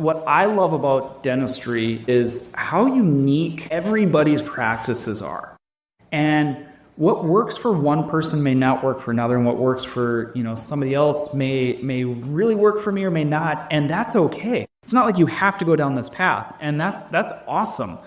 What I love about dentistry is how unique everybody's practices are. And what works for one person may not work for another, and what works for, somebody else may really work for me or may not, and that's okay. It's not like you have to go down this path, and that's awesome.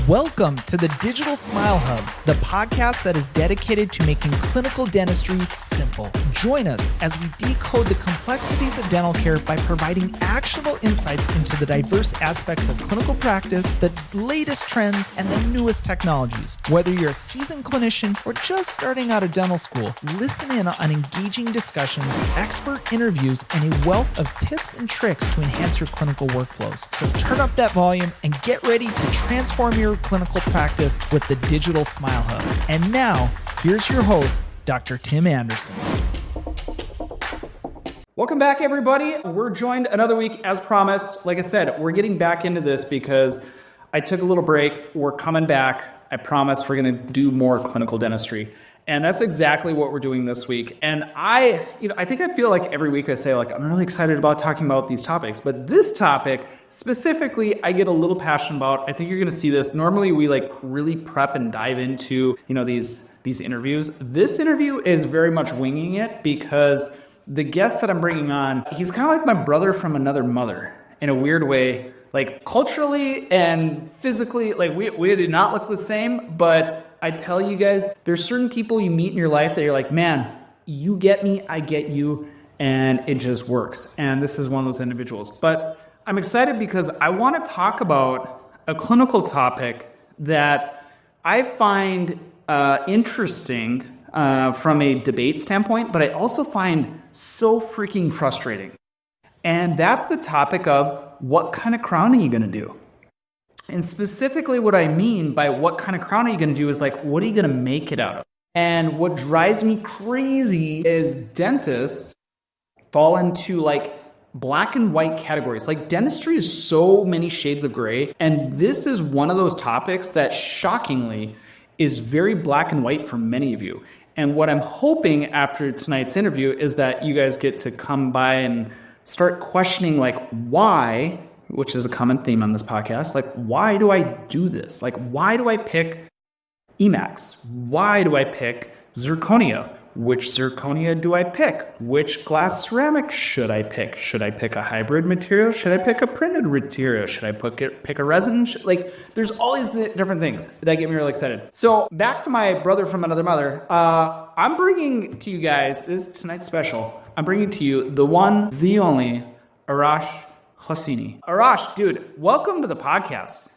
Welcome to the Digital Smile Hub, the podcast that is dedicated to making clinical dentistry simple. Join us as we decode the complexities of dental care by providing actionable insights into the diverse aspects of clinical practice, the latest trends, and the newest technologies. Whether you're a seasoned clinician or just starting out of dental school, listen in on engaging discussions, expert interviews, and a wealth of tips and tricks to enhance your clinical workflows. So turn up that volume and get ready to transform your clinical practice with the Digital Smile Hub. And now, here's your host, Dr. Tim Anderson. Welcome back, everybody. We're joined another week as promised. Like I said, we're getting back into this because I took a little break. We're coming back. I promise we're going to do more clinical dentistry. And that's exactly what we're doing this week. And I feel like every week I say, I'm really excited about talking about these topics. But this topic specifically, I get a little passionate about. I think you're going to see this. Normally, we really prep and dive into, these interviews. This interview is very much winging it because the guest that I'm bringing on, he's kind of like my brother from another mother in a weird way. Culturally and physically, we did not look the same, but I tell you guys, there's certain people you meet in your life that you're like, man, you get me, I get you, and it just works. And this is one of those individuals. But I'm excited because I want to talk about a clinical topic that I find interesting from a debate standpoint, but I also find so freaking frustrating. And that's the topic of what kind of crown are you going to do? And specifically what I mean by what kind of crown are you going to do is what are you going to make it out of? And what drives me crazy is dentists fall into black and white categories. Dentistry is so many shades of gray. And this is one of those topics that shockingly is very black and white for many of you. And what I'm hoping after tonight's interview is that you guys get to come by and start questioning why, which is a common theme on this podcast, why do I do this? Why do I pick Emax? Why do I pick Zirconia? Which Zirconia do I pick? Which glass ceramic should I pick? Should I pick a hybrid material? Should I pick a printed material? Should I pick a resin? There's all these different things that get me really excited. So back to my brother from another mother. I'm bringing to you guys, this is tonight's special, I'm bringing to you the one, the only, Arash Hosseini. Arash, dude, welcome to the podcast.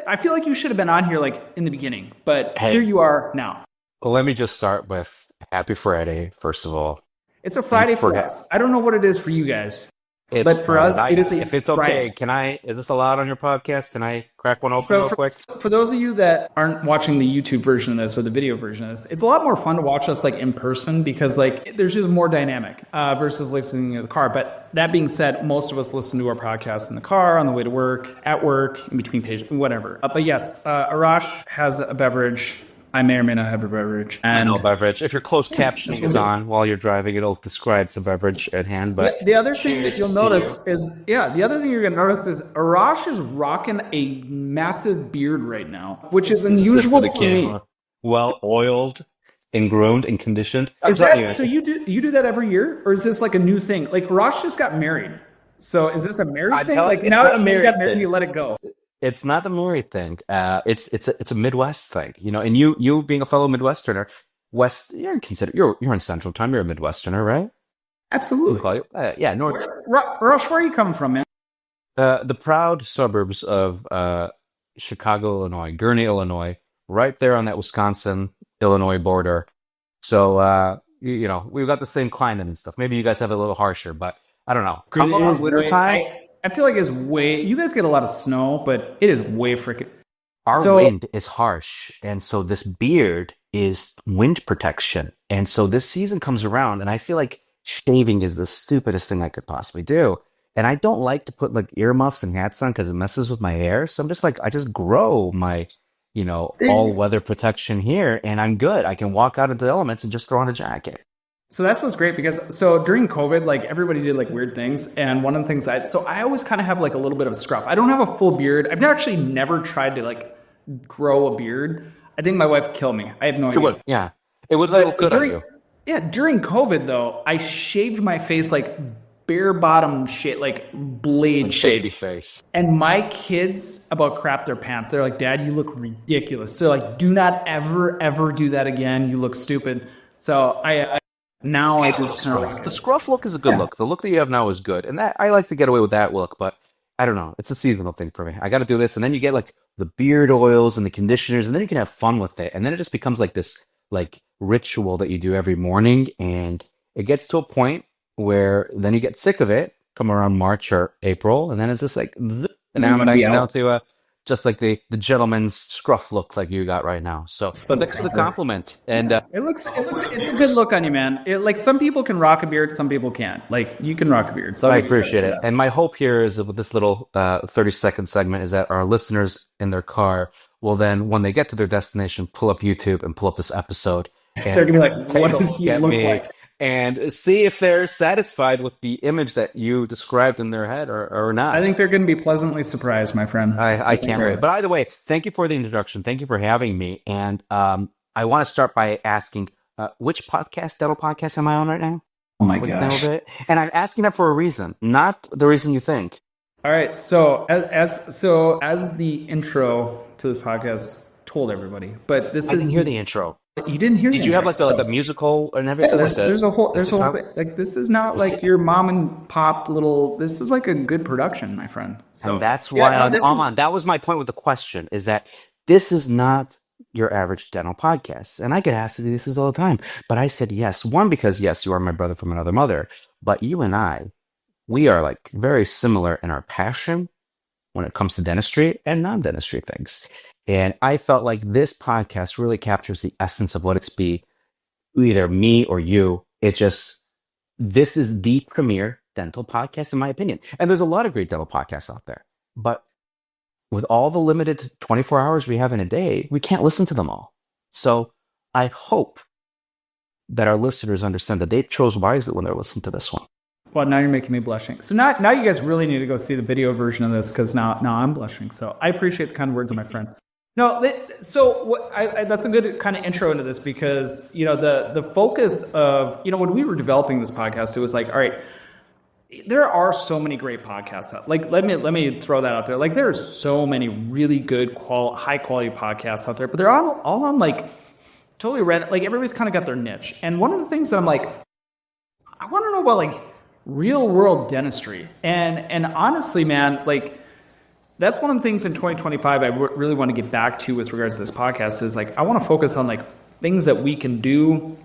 I feel like you should have been on here in the beginning, but Here you are now. Let me just start with Happy Friday, first of all. It's a Friday for us. I don't know what it is for you guys, but for us, it is a If it's okay, is this allowed on your podcast? Can I crack one open real quick? For those of you that aren't watching the YouTube version of this or the video version of this, it's a lot more fun to watch us in person because there's just more dynamic versus listening in the car. But that being said, most of us listen to our podcast in the car, on the way to work, at work, in between patients, whatever. But yes, Arash has a beverage. I may or may not have a beverage. And no beverage. If your closed captioning is on while you're driving, it'll describe the beverage at hand. But the other thing that you'll notice is, the other thing you're going to notice is Arash is rocking a massive beard right now, which is unusual for me. Well oiled and groomed and conditioned. Is that so? You do that every year, or is this a new thing? Arash just got married, so is this a married thing? Now that you got married, you let it go. It's not the married thing. It's a Midwest thing, And you being a fellow Midwesterner, you're in Central Time. You're a Midwesterner, right? Absolutely. Yeah, North. Arash, where are you coming from, man? The proud suburbs of Chicago, Illinois, Gurnee, Illinois, right there on that Wisconsin-Illinois border. So we've got the same climate and stuff. Maybe you guys have it a little harsher, but I don't know. Come on, wintertime. I feel like you guys get a lot of snow, but it is way freaking. Our wind is harsh, and so this beard is wind protection. And so this season comes around, and I feel like shaving is the stupidest thing I could possibly do. And I don't like to put earmuffs and hats on because it messes with my hair. So I'm just I just grow my, all weather protection here, and I'm good. I can walk out into the elements and just throw on a jacket. So that's what's great because so during COVID, like everybody did like weird things. And one of the things I always kind of have like a little bit of a scruff. I don't have a full beard. I've actually never tried to like grow a beard. I think my wife would kill me. I have no idea. Yeah. It would look good on you. Yeah, during COVID though, I shaved my face like bare bottom shit, like blade Shady face. And my kids about crap their pants. They're like, Dad, you look ridiculous. They're like, do not ever do that again. You look stupid. So I just kind of the scruff look is a good look. The look that you have now is good, and that I like to get away with that look. But I don't know, it's a seasonal thing for me. I got to do this, and then you get like the beard oils and the conditioners, and then you can have fun with it, and then it just becomes like this like ritual that you do every morning, and it gets to a point where then you get sick of it, come around March or April, and then it's just like, and now I'm down to just like the gentleman's scruff look like you got right now. So thanks for the compliment. And it's a good look on you, man. Like some people can rock a beard, some people can't. Like you can rock a beard. So I appreciate it. And my hope here is that with this little 30-second segment is that our listeners in their car will then, when they get to their destination, pull up YouTube and pull up this episode. And they're gonna be like, "What does he look like?" And see if they're satisfied with the image that you described in their head or not. I think they're going to be pleasantly surprised, my friend. I can't wait. But either way, thank you for the introduction. Thank you for having me. And I want to start by asking, which dental podcast am I on right now? Oh my gosh. And I'm asking that for a reason, not the reason you think. All right. So as the intro to this podcast told everybody, but I didn't hear the intro. You didn't hear? Did you have like a musical and everything? Yeah, there's a whole like this is not like your mom and pop little. This is like a good production, my friend. So and that's why that was my point with the question is that this is not your average dental podcast, and I get asked to do this all the time. But I said yes, one because yes, you are my brother from another mother, but you and we are like very similar in our passion when it comes to dentistry and non-dentistry things. And I felt like this podcast really captures the essence of what it's either me or you. This is the premier dental podcast, in my opinion. And there's a lot of great dental podcasts out there. But with all the limited 24 hours we have in a day, we can't listen to them all. So I hope that our listeners understand that they chose wisely when they're listening to this one. Well, now you're making me blushing. So now you guys really need to go see the video version of this because now I'm blushing. So I appreciate the kind words of my friend. No, that's a good kind of intro into this because, the focus of, when we were developing this podcast, it was like, all right, there are so many great podcasts out. Like, let me throw that out there. Like, there are so many really good, high quality podcasts out there, but they're all on like totally random. Like everybody's kind of got their niche. And one of the things that I'm like, I want to know about like real world dentistry. And honestly, man, like, that's one of the things in 2025 I really want to get back to with regards to this podcast is like I want to focus on like things that we can do,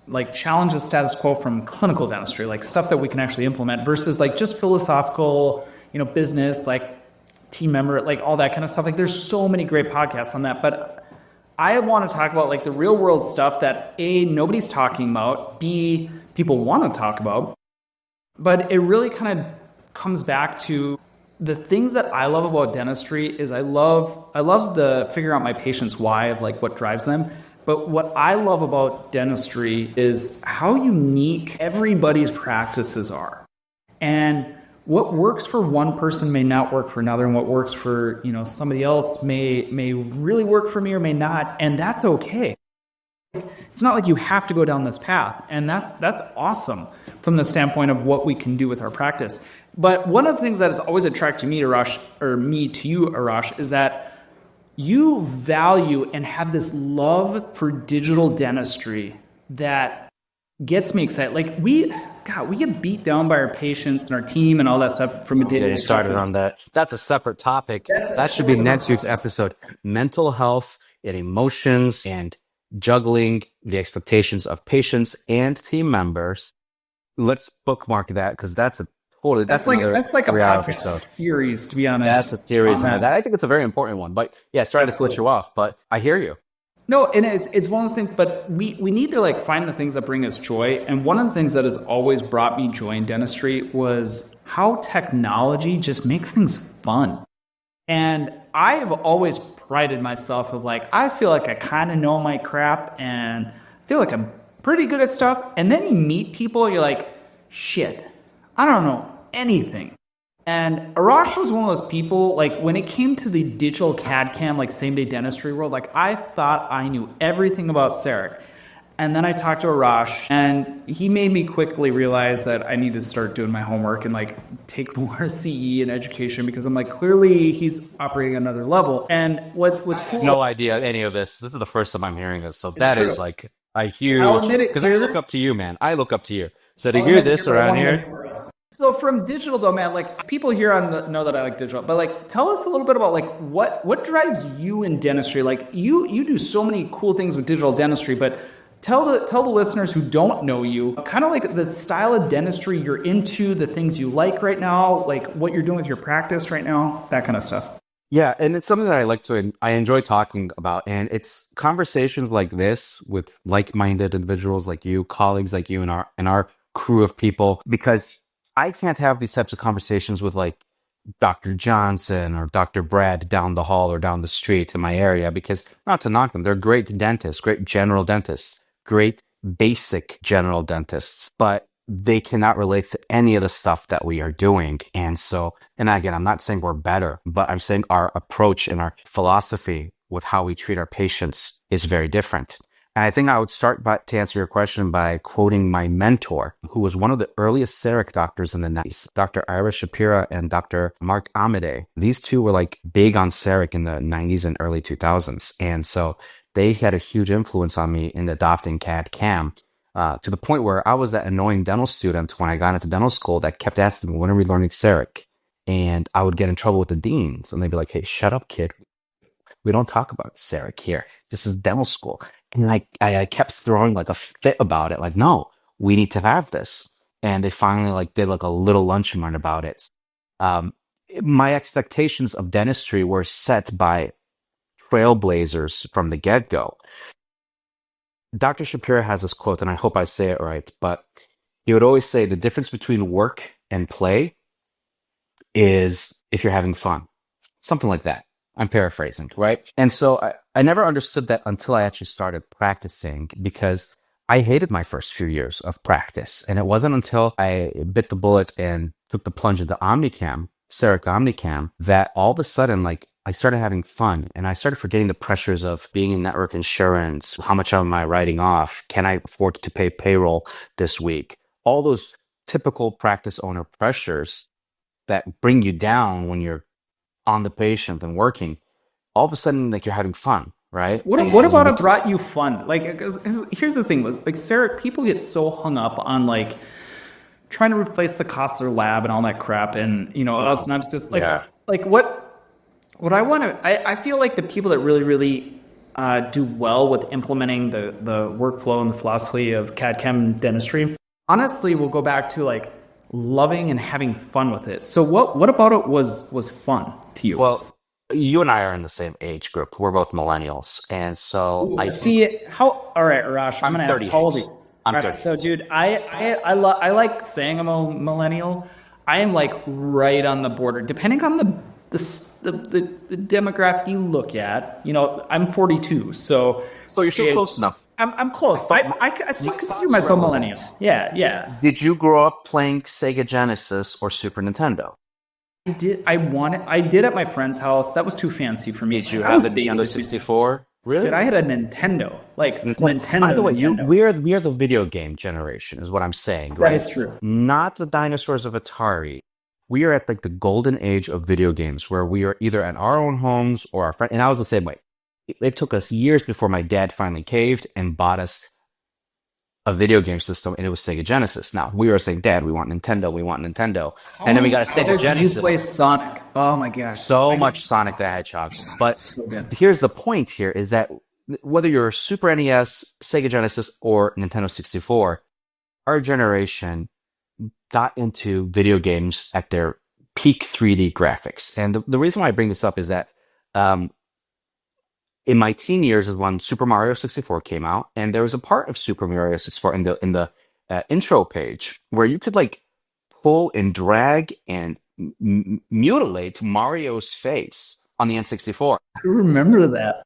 like challenge the status quo from clinical dentistry, like stuff that we can actually implement versus like just philosophical, business, like team member, like all that kind of stuff. Like there's so many great podcasts on that, but I want to talk about like the real world stuff that A, nobody's talking about, B, people want to talk about, but it really kind of comes back to the things that I love about dentistry is I love the figure out my patient's why of like what drives them. But what I love about dentistry is how unique everybody's practices are. And what works for one person may not work for another, and what works for, somebody else may really work for me or may not, and that's okay. It's not like you have to go down this path, and that's awesome from the standpoint of what we can do with our practice. But one of the things that has always attracted me to you, Arash, is that you value and have this love for digital dentistry that gets me excited. Like we get beat down by our patients and our team and all that stuff from a day-to-day practice. Started on that. That's a separate topic. That should be next week's episode. Mental health and emotions and juggling the expectations of patients and team members. Let's bookmark that because that's like a podcast series, to be honest. That's a series. I think it's a very important one. But yeah, sorry to switch you off, but I hear you. No, and it's one of those things, but we need to like find the things that bring us joy. And one of the things that has always brought me joy in dentistry was how technology just makes things fun. And I have always prided myself of like, I feel like I kind of know my crap and I feel like I'm pretty good at stuff, and then you meet people, you're like, shit, I don't know anything. And Arash was one of those people, like when it came to the digital CAD-CAM, like same-day dentistry world, like I thought I knew everything about CEREC. And then I talked to Arash, and he made me quickly realize that I need to start doing my homework and like take more CE and education, because I'm like, clearly he's operating at another level. And what's cool? No idea any of this. This is the first time I'm hearing this, so that true. is like a huge. I'll admit it, Because I look up to you, man. I look up to you. So to hear this around here. So from digital though, man, like people here know that I like digital, but like tell us a little bit about like what drives you in dentistry. Like you do so many cool things with digital dentistry, but tell the listeners who don't know you kind of like the style of dentistry you're into, the things you like right now, like what you're doing with your practice right now, that kind of stuff. Yeah, and it's something that I enjoy talking about, and it's conversations like this with like-minded individuals like you, colleagues like you, and our crew of people, because I can't have these types of conversations with like Dr. Johnson or Dr. Brad down the hall or down the street in my area, because not to knock them, they're great dentists, great general dentists, great basic general dentists, but they cannot relate to any of the stuff that we are doing. And again, I'm not saying we're better, but I'm saying our approach and our philosophy with how we treat our patients is very different. And I think I would start to answer your question by quoting my mentor, who was one of the earliest CEREC doctors in the 90s, Dr. Ira Shapira and Dr. Mark Amade. These two were like big on CEREC in the 90s and early 2000s. And so they had a huge influence on me in adopting CAD-CAM, to the point where I was that annoying dental student when I got into dental school that kept asking me, when are we learning CEREC? And I would get in trouble with the deans, and they'd be like, hey, shut up, kid. We don't talk about CEREC here. This is dental school. And I kept throwing like a fit about it. Like, no, we need to have this. And they finally like did like a little lunch and learn about it. My expectations of dentistry were set by trailblazers from the get-go. Dr. Shapiro has this quote, and I hope I say it right, but he would always say the difference between work and play is if you're having fun. Something like that. I'm paraphrasing, right? And so I never understood that until I actually started practicing, because I hated my first few years of practice. And it wasn't until I bit the bullet and took the plunge into Omnicam, CEREC Omnicam, that all of a sudden, like, I started having fun, and I started forgetting the pressures of being in network insurance. How much am I writing off? Can I afford to pay payroll this week? All those typical practice owner pressures that bring you down when you're on the patient and working. All of a sudden, like, you're having fun, right? What about it brought you fun? Like, 'cause here's the thing was like, CEREC, people get so hung up on like trying to replace the cost of their lab and all that crap, and it's not just like like what I want to. I feel like the people that really do well with implementing the workflow and the philosophy of CAD-CAM dentistry, honestly, will go back to like loving and having fun with it. So what about it was fun to you? Well, you and I are in the same age group. We're both millennials, and so I see how. All right, Arash, I'm going to ask how old are you? I'm 30. So, dude, I like saying I'm a millennial. I am like right on the border, depending on the demographic you look at. I'm 42, so you're still close enough. I'm close, but I still consider myself millennial. Yeah. Did you grow up playing Sega Genesis or Super Nintendo? I did. I did at my friend's house. That was too fancy for me. Did you have the Nintendo 64? Really? Dude, I had a Nintendo. Like Nintendo. By the way, Nintendo. we are the video game generation, is what I'm saying. Right? That is true. Not the dinosaurs of Atari. We are at like the golden age of video games, where we are either at our own homes or our friends. And I was the same way. It took us years before my dad finally caved and bought us a video game system, and it was Sega Genesis. Now, we were saying, Dad, we want Nintendo. And then we got a Sega Genesis. Did you play Sonic? Oh my gosh. So much Sonic the Hedgehog. But so here's the point here, is that whether you're Super NES, Sega Genesis, or Nintendo 64, our generation got into video games at their peak 3D graphics. And the reason why I bring this up is that in my teen years is when Super Mario 64 came out, and there was a part of Super Mario 64 in the intro page where you could like pull and drag and mutilate Mario's face on the N64. I remember that.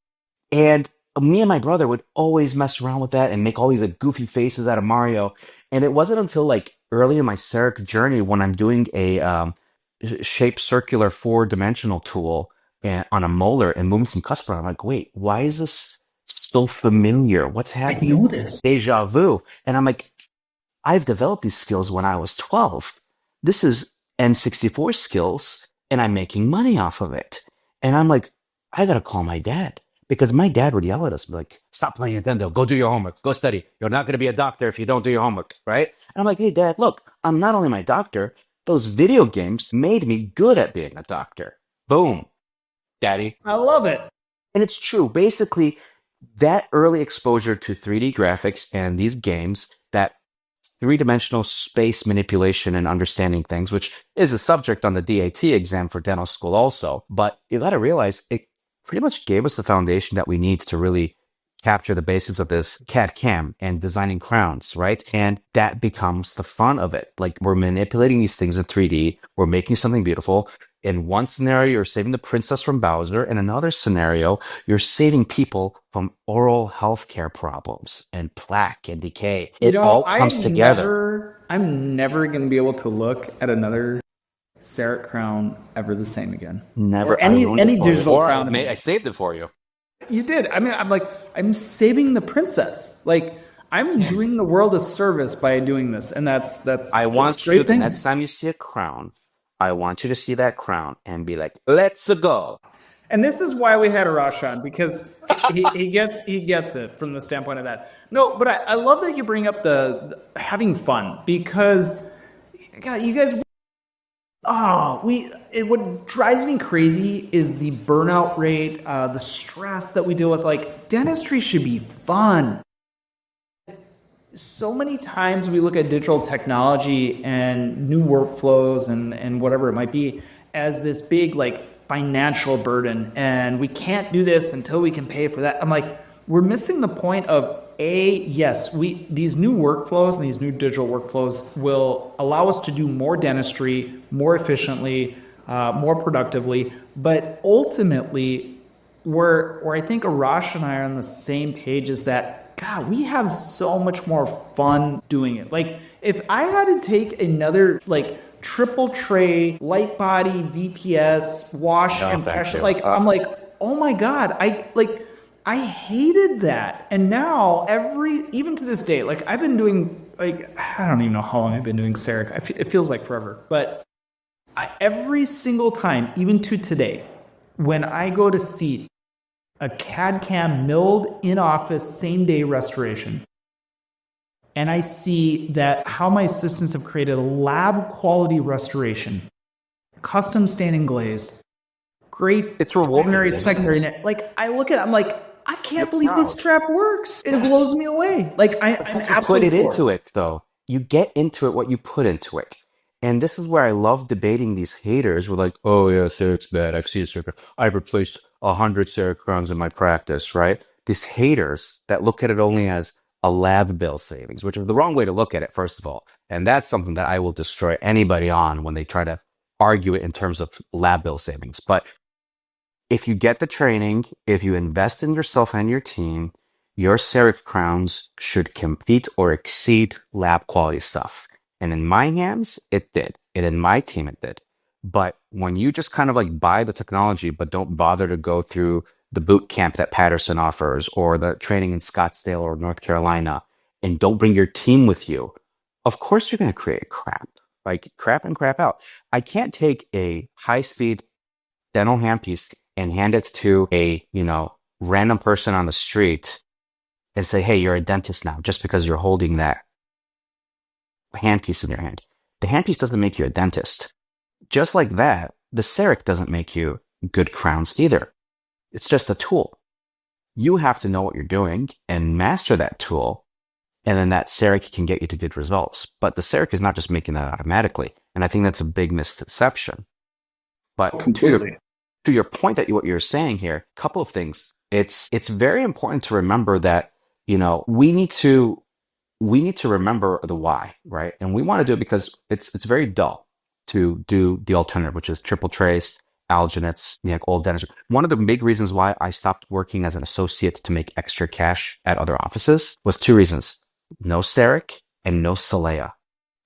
And me and my brother would always mess around with that and make all these like goofy faces out of Mario. And it wasn't until like early in my CEREC journey when I'm doing a shaped circular 4-dimensional tool on a molar and moving some cusp around. I'm like, wait, why is this so familiar? What's happening? I know this. Deja vu. And I'm like, I've developed these skills when I was 12. This is N64 skills, and I'm making money off of it. And I'm like, I gotta call my dad. Because my dad would yell at us, like, stop playing Nintendo, go do your homework, go study. You're not gonna be a doctor if you don't do your homework, right? And I'm like, hey, Dad, look, I'm not only my doctor, those video games made me good at being a doctor. Boom, Daddy. I love it. And it's true. Basically, that early exposure to 3D graphics and these games, that three-dimensional space manipulation and understanding things, which is a subject on the DAT exam for dental school also. But you got to realize it pretty much gave us the foundation that we need to really capture the basics of this CAD-CAM and designing crowns, right? And that becomes the fun of it. Like, we're manipulating these things in 3D. We're making something beautiful. In one scenario, you're saving the princess from Bowser. In another scenario, you're saving people from oral healthcare problems and plaque and decay. It all comes together. I'm never going to be able to look at another CEREC crown ever the same again. Never. Or any digital crown. I saved it for you. You did. I mean, I'm saving the princess. Like, I'm doing the world a service by doing this, and that's. I want you, the next time you see a crown, I want you to see that crown and be like, let's go. And this is why we had Arash on, because he gets it from the standpoint of that. No, but I love that you bring up the having fun, because God, you guys. What drives me crazy is the burnout rate, the stress that we deal with. Like, dentistry should be fun. So many times we look at digital technology and new workflows and whatever it might be as this big, like, financial burden, and we can't do this until we can pay for that. I'm like, we're missing the point of, yes, these new workflows and these new digital workflows will allow us to do more dentistry more efficiently, more productively, but ultimately, where I think Arash and I are on the same page is that, God, we have so much more fun doing it. Like, if I had to take another, like, triple tray, light body, VPS, wash and pressure, like, I'm like, oh my God, I hated that. And now even to this day, like, I've been doing, like, I don't even know how long I've been doing CEREC. It feels like forever. But every single time, even to today, when I go to see a CAD-CAM milled in-office same-day restoration, and I see that how my assistants have created a lab-quality restoration, custom stain and glazed, great, it's rewarding. Primary, secondary, like, I look at it, I'm like, I can't believe this crap works. It blows me away. Like, I'm absolutely put it into it, though. You get into it what you put into it. And this is where I love debating these haters. We're like, oh yeah, CEREC's bad. I've seen CEREC. I've replaced 100 CEREC crowns in my practice, right? These haters that look at it only as a lab bill savings, which is the wrong way to look at it, first of all. And that's something that I will destroy anybody on when they try to argue it in terms of lab bill savings. But if you get the training, if you invest in yourself and your team, your CEREC crowns should compete or exceed lab quality stuff. And in my hands, it did. And in my team, it did. But when you just kind of like buy the technology, but don't bother to go through the boot camp that Patterson offers or the training in Scottsdale or North Carolina, and don't bring your team with you, of course you're going to create crap. Like, crap in, crap out. I can't take a high-speed dental handpiece and hand it to a, random person on the street and say, hey, you're a dentist now, just because you're holding that handpiece in your hand. The handpiece doesn't make you a dentist. Just like that, the CEREC doesn't make you good crowns either. It's just a tool. You have to know what you're doing and master that tool, and then that CEREC can get you to good results. But the CEREC is not just making that automatically, and I think that's a big misconception. But completely. To your point that what you're saying here, a couple of things. It's very important to remember that, we need to remember the why, right? And we want to do it because it's very dull to do the alternative, which is triple trace alginates, like old dentistry. One of the big reasons why I stopped working as an associate to make extra cash at other offices was two reasons. No CEREC and no Celea.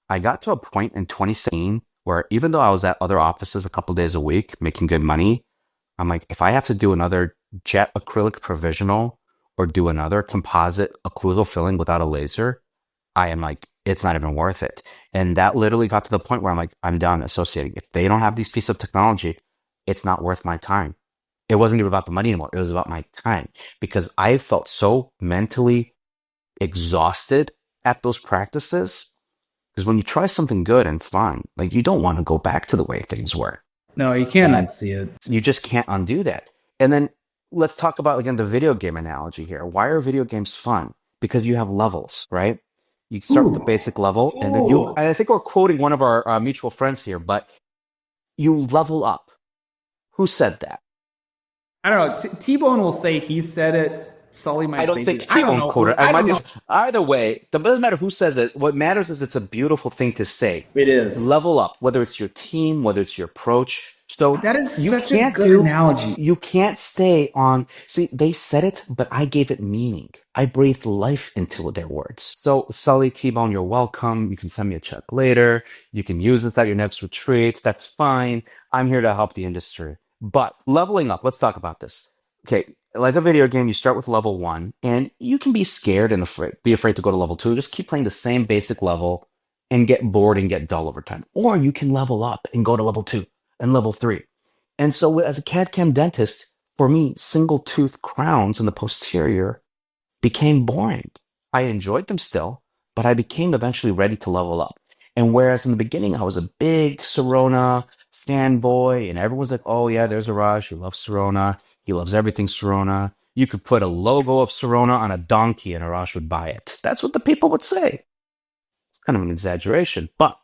I got to a point in 2017 where even though I was at other offices a couple days a week making good money, I'm like, if I have to do another jet acrylic provisional or do another composite occlusal filling without a laser, I am like, it's not even worth it. And that literally got to the point where I'm like, I'm done associating. If they don't have these pieces of technology, it's not worth my time. It wasn't even about the money anymore. It was about my time because I felt so mentally exhausted at those practices. Because when you try something good and fun, like you don't want to go back to the way things were. No, you can't unsee it. You just can't undo that. And then let's talk about, again, the video game analogy here. Why are video games fun? Because you have levels, right? You start with the basic level, and then and I think we're quoting one of our mutual friends here, but you level up. Who said that? I don't know. T-Bone will say he said it. Sully might say I don't think T-Bone quoted it. Either way, it doesn't matter who says it. What matters is it's a beautiful thing to say. It is. Level up, whether it's your team, whether it's your approach. So that is such a good analogy. You can't stay on. See, they said it, but I gave it meaning. I breathed life into their words. So, Sully, T-Bone, you're welcome. You can send me a check later. You can use this at your next retreat. That's fine. I'm here to help the industry. But leveling up, let's talk about this. Okay, like a video game, you start with level 1, and you can be scared and be afraid to go to level 2. Just keep playing the same basic level and get bored and get dull over time. Or you can level up and go to level 2 and level 3. And so as a CAD-CAM dentist, for me, single tooth crowns in the posterior became boring. I enjoyed them still, but I became eventually ready to level up. And whereas in the beginning, I was a big Sirona fanboy, and everyone's like, oh yeah, there's Arash, he loves Sirona. He loves everything Sirona. You could put a logo of Sirona on a donkey and Arash would buy it. That's what the people would say. It's kind of an exaggeration, but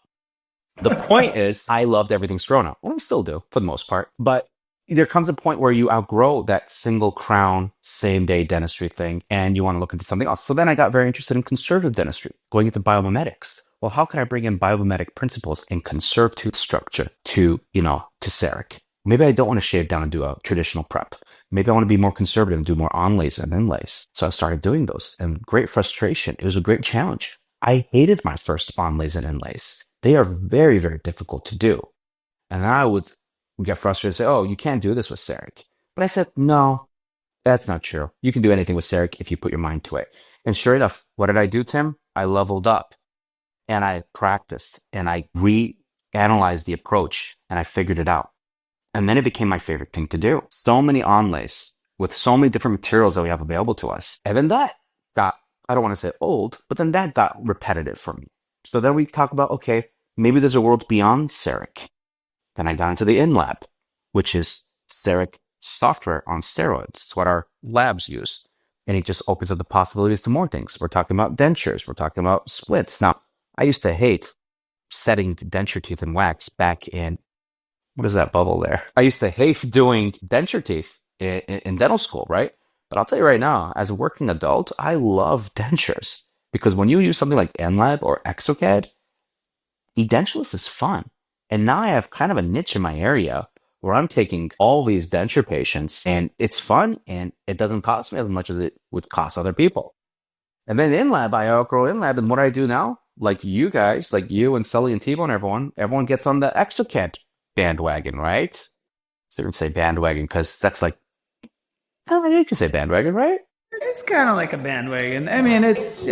the point is I loved everything Sirona. Well, I still do for the most part, but there comes a point where you outgrow that single crown, same day dentistry thing, and you want to look into something else. So then I got very interested in conservative dentistry, going into biomimetics. Well, how can I bring in biomimetic principles and conserve tooth structure to CEREC? Maybe I don't want to shave down and do a traditional prep. Maybe I want to be more conservative and do more onlays and inlays. So I started doing those, and great frustration. It was a great challenge. I hated my first onlays and inlays. They are very, very difficult to do. And I would get frustrated and say, oh, you can't do this with CEREC. But I said, no, that's not true. You can do anything with CEREC if you put your mind to it. And sure enough, what did I do, Tim? I leveled up and I practiced and I reanalyzed the approach and I figured it out. And then it became my favorite thing to do. So many onlays with so many different materials that we have available to us. And then that got, I don't want to say old, but then that got repetitive for me. So then we talk about, okay, maybe there's a world beyond CEREC. Then I got into the InLab, which is CEREC software on steroids. It's what our labs use. And it just opens up the possibilities to more things. We're talking about dentures. We're talking about splits. Now, I used to hate setting denture teeth in wax back in, what is that bubble there? I used to hate doing denture teeth in dental school, right? But I'll tell you right now, as a working adult, I love dentures because when you use something like NLab or exocad, edentulous is fun. And now I have kind of a niche in my area where I'm taking all these denture patients and it's fun and it doesn't cost me as much as it would cost other people. And then InLab, I outgrow InLab, and what do I do now? Like you guys, like you and Sully and T-Bone, everyone gets on the exocad bandwagon, right? So you can say bandwagon because that's like, you can say bandwagon, right? It's kind of like a bandwagon. I mean, it's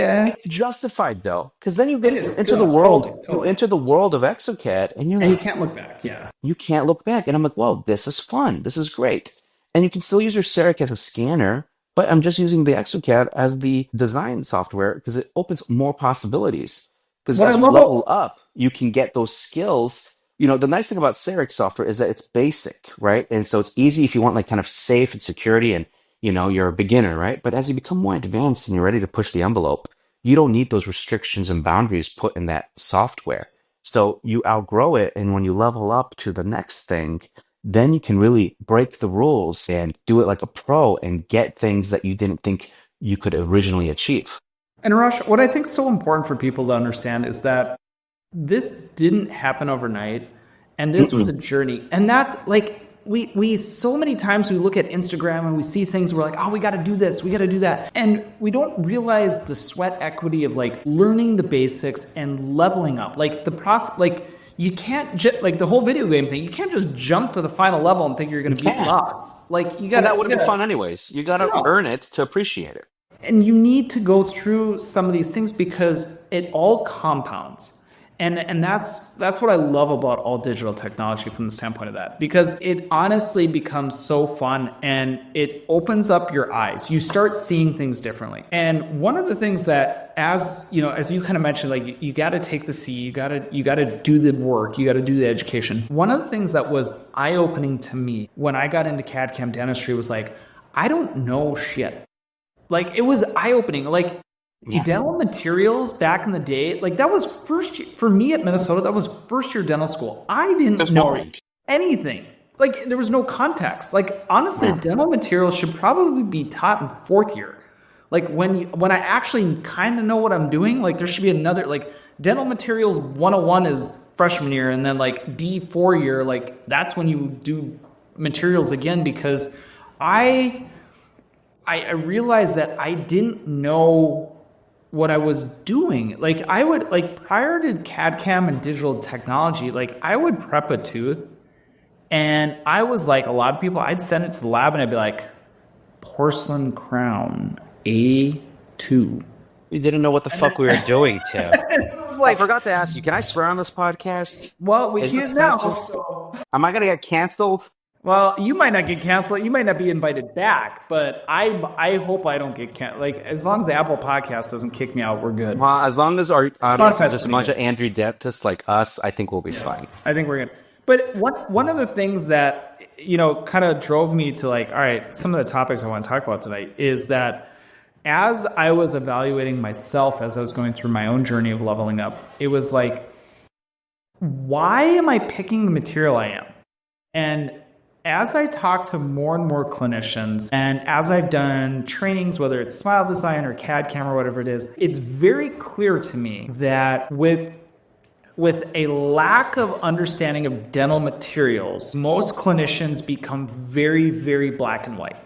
justified though, because then you get into the world. Totally. You enter the world of exocad, and you can't look back. Yeah, you can't look back. And I'm like, well, this is fun. This is great. And you can still use your CEREC as a scanner, but I'm just using the exocad as the design software because it opens more possibilities. Because as you level up, you can get those skills. The nice thing about CEREC software is that it's basic, right? And so it's easy if you want like kind of safe and security and, you're a beginner, right? But as you become more advanced and you're ready to push the envelope, you don't need those restrictions and boundaries put in that software. So you outgrow it. And when you level up to the next thing, then you can really break the rules and do it like a pro and get things that you didn't think you could originally achieve. And Arash, what I think is so important for people to understand is that this didn't happen overnight, and this was a journey. And that's like, we so many times we look at Instagram and we see things, we're like, oh, we got to do this, we got to do that. And we don't realize the sweat equity of like learning the basics and leveling up. Like the process, like you can't like the whole video game thing, you can't just jump to the final level and think you're going to beat the boss. Like you got that would have been fun anyways. You got to earn it to appreciate it. And you need to go through some of these things because it all compounds. And that's what I love about all digital technology from the standpoint of that, because it honestly becomes so fun and it opens up your eyes. You start seeing things differently. And one of the things that, as you kind of mentioned, like you got to take the C, you got to do the work, you got to do the education. One of the things that was eye-opening to me when I got into CAD-CAM dentistry was like, I don't know shit. Like it was eye-opening. Like dental materials back in the day, like that was first year, for me at Minnesota, that was first year dental school. I didn't know anything. Like there was no context. Like honestly, dental materials should probably be taught in fourth year. Like when I actually kind of know what I'm doing, like there should be another, like dental materials 101 is freshman year, and then like D4 year, like that's when you do materials again, because I realized that I didn't know what I was doing. Like I would, like prior to CAD-CAM and digital technology, like I would prep a tooth and I was like a lot of people, I'd send it to the lab and I'd be like, porcelain crown, A2. We didn't know what the fuck we were doing, Tim. It's like, I forgot to ask you, can I swear on this podcast? well, we can't now. So. Am I going to get canceled? Well, you might not get canceled. You might not be invited back, but I hope I don't get canceled. Like, as long as the Apple Podcast doesn't kick me out, we're good. Well, as long as our Spotify's there's a bunch of Andrew dentists like us, I think we'll be fine. I think we're good. But one of the things that, kind of drove me to like, all right, some of the topics I want to talk about tonight is that as I was evaluating myself, as I was going through my own journey of leveling up, it was like, why am I picking the material I am? And as I talk to more and more clinicians, and as I've done trainings, whether it's Smile Design or CAD-CAM or whatever it is, it's very clear to me that with a lack of understanding of dental materials, most clinicians become very, very black and white.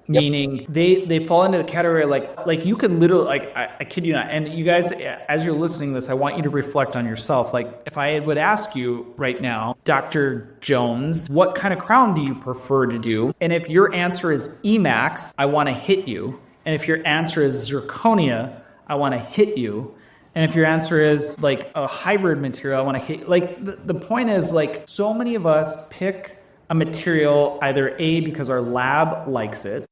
Yep. Meaning they fall into the category like you could literally, like, I kid you not. And you guys, as you're listening to this, I want you to reflect on yourself. Like if I would ask you right now, Dr. Jones, what kind of crown do you prefer to do? And if your answer is Emax, I want to hit you. And if your answer is Zirconia, I want to hit you. And if your answer is like a hybrid material, I want to hit, like the point is, like, so many of us pick a material either A, because our lab likes it,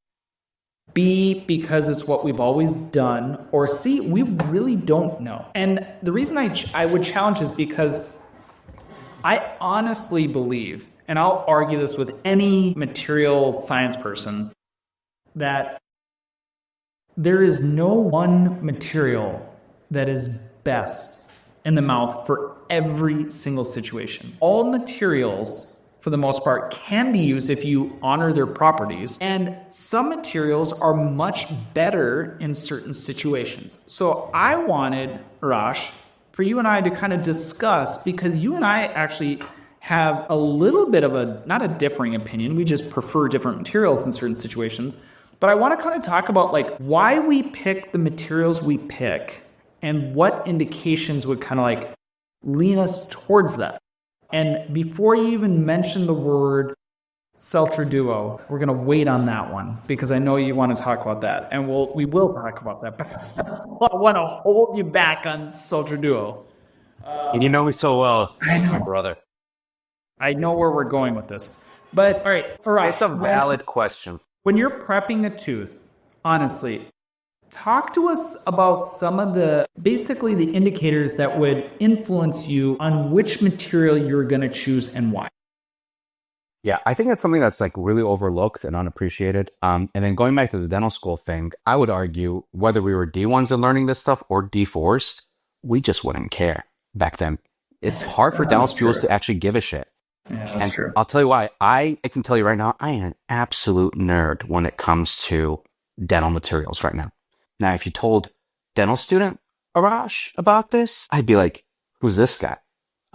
B, because it's what we've always done, or C, we really don't know. And the reason I would challenge is because I honestly believe, and I'll argue this with any material science person, that there is no one material that is best in the mouth for every single situation. All materials, for the most part, can be used if you honor their properties. And some materials are much better in certain situations. So I wanted, Arash, for you and I to kind of discuss, because you and I actually have a little bit of not a differing opinion. We just prefer different materials in certain situations. But I want to kind of talk about like why we pick the materials we pick and what indications would kind of like lean us towards that. And before you even mention the word Celtra Duo, we're going to wait on that one because I know you want to talk about that. And we will talk about that. But I want to hold you back on Celtra Duo. And you know me so well, I know. my brother. I know where we're going with this. But all right. It's a valid question. When you're prepping a tooth, honestly, talk to us about some of basically the indicators that would influence you on which material you're going to choose and why. Yeah, I think that's something that's like really overlooked and unappreciated. And then going back to the dental school thing, I would argue whether we were D1s and learning this stuff or D4s, we just wouldn't care back then. It's hard for dental schools to actually give a shit. Yeah, that's true. I'll tell you why. I can tell you right now, I am an absolute nerd when it comes to dental materials right now. Now, if you told dental student Arash about this, I'd be like, who's this guy?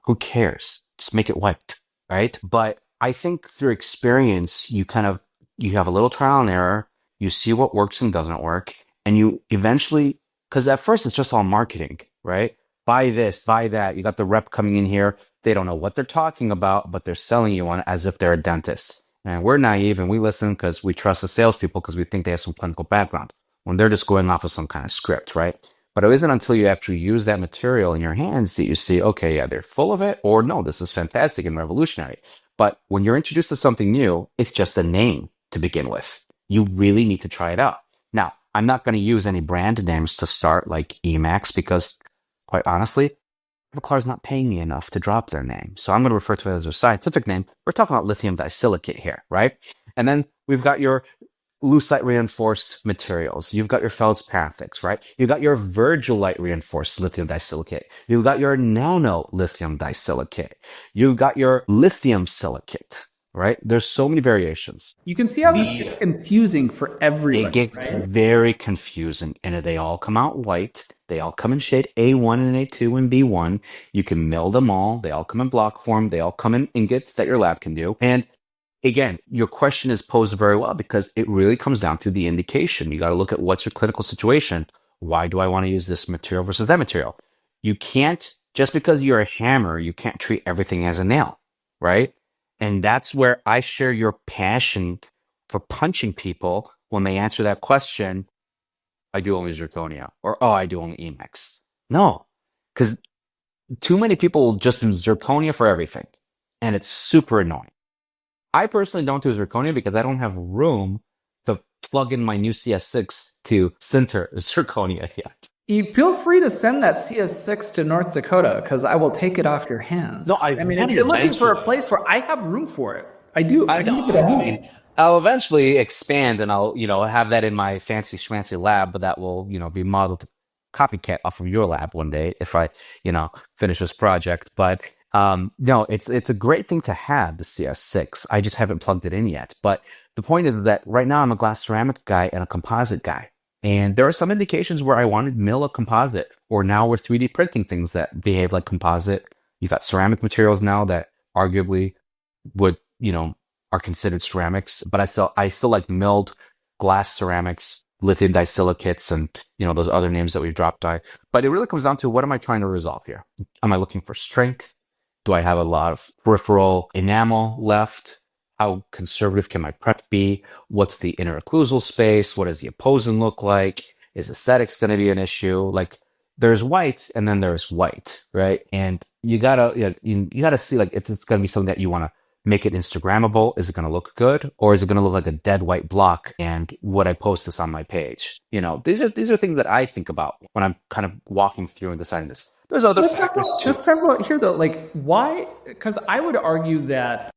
Who cares? Just make it white, right? But I think through experience, you have a little trial and error, you see what works and doesn't work, and you eventually, because at first it's just all marketing, right? Buy this, buy that. You got the rep coming in here. They don't know what they're talking about, but they're selling you on it as if they're a dentist. And we're naive and we listen because we trust the salespeople because we think they have some clinical background when they're just going off of some kind of script, right? But it isn't until you actually use that material in your hands that you see, okay, yeah, they're full of it, or no, this is fantastic and revolutionary. But when you're introduced to something new, it's just a name to begin with. You really need to try it out. Now, I'm not going to use any brand names to start like Emax because, quite honestly, Everclar's not paying me enough to drop their name. So I'm going to refer to it as their scientific name. We're talking about lithium disilicate here, right? And then we've got your lucite reinforced materials. You've got your feldspathics, right? You've got your virgilite reinforced lithium disilicate. You've got your nano lithium disilicate. You've got your lithium silicate, right? There's so many variations. You can see how this gets confusing for everybody. It gets very confusing, and they all come out white. They all come in shade A1 and A2 and B1. You can mill them all. They all come in block form. They all come in ingots that your lab can do. And again, your question is posed very well because it really comes down to the indication. You got to look at what's your clinical situation. Why do I want to use this material versus that material? You can't, just because you're a hammer, you can't treat everything as a nail, right? And that's where I share your passion for punching people when they answer that question. I do only zirconia, or oh, I do only Emax. No, because too many people just do zirconia for everything, and it's super annoying. I personally don't do zirconia because I don't have room to plug in my new CS6 to sinter zirconia yet. You feel free to send that CS6 to North Dakota because I will take it off your hands. No, I mean, if you're looking for a place where I have room for it, I do. I mean, I'll eventually expand and I'll, have that in my fancy schmancy lab, but that will, be modeled to copycat off of your lab one day if I, finish this project. But no, it's a great thing to have, the CS6. I just haven't plugged it in yet. But the point is that right now I'm a glass ceramic guy and a composite guy. And there are some indications where I wanted to mill a composite, or now we're 3D printing things that behave like composite. You've got ceramic materials now that arguably would, are considered ceramics, but I still like milled glass ceramics, lithium disilicates, and those other names that we've dropped by. But it really comes down to, what am I trying to resolve here? Am I looking for strength? Do I have a lot of peripheral enamel left? How conservative can my prep be? What's the interocclusal space? What does the opposing look like? Is aesthetics going to be an issue? Like, there's white and then there's white, right? And you gotta see, like, it's going to be something that you want to make it Instagrammable. Is it going to look good, or is it going to look like a dead white block? And would I post this on my page? These are things that I think about when I'm kind of walking through and deciding this. There's other factors too. Let's talk about here though, like, why? Because I would argue that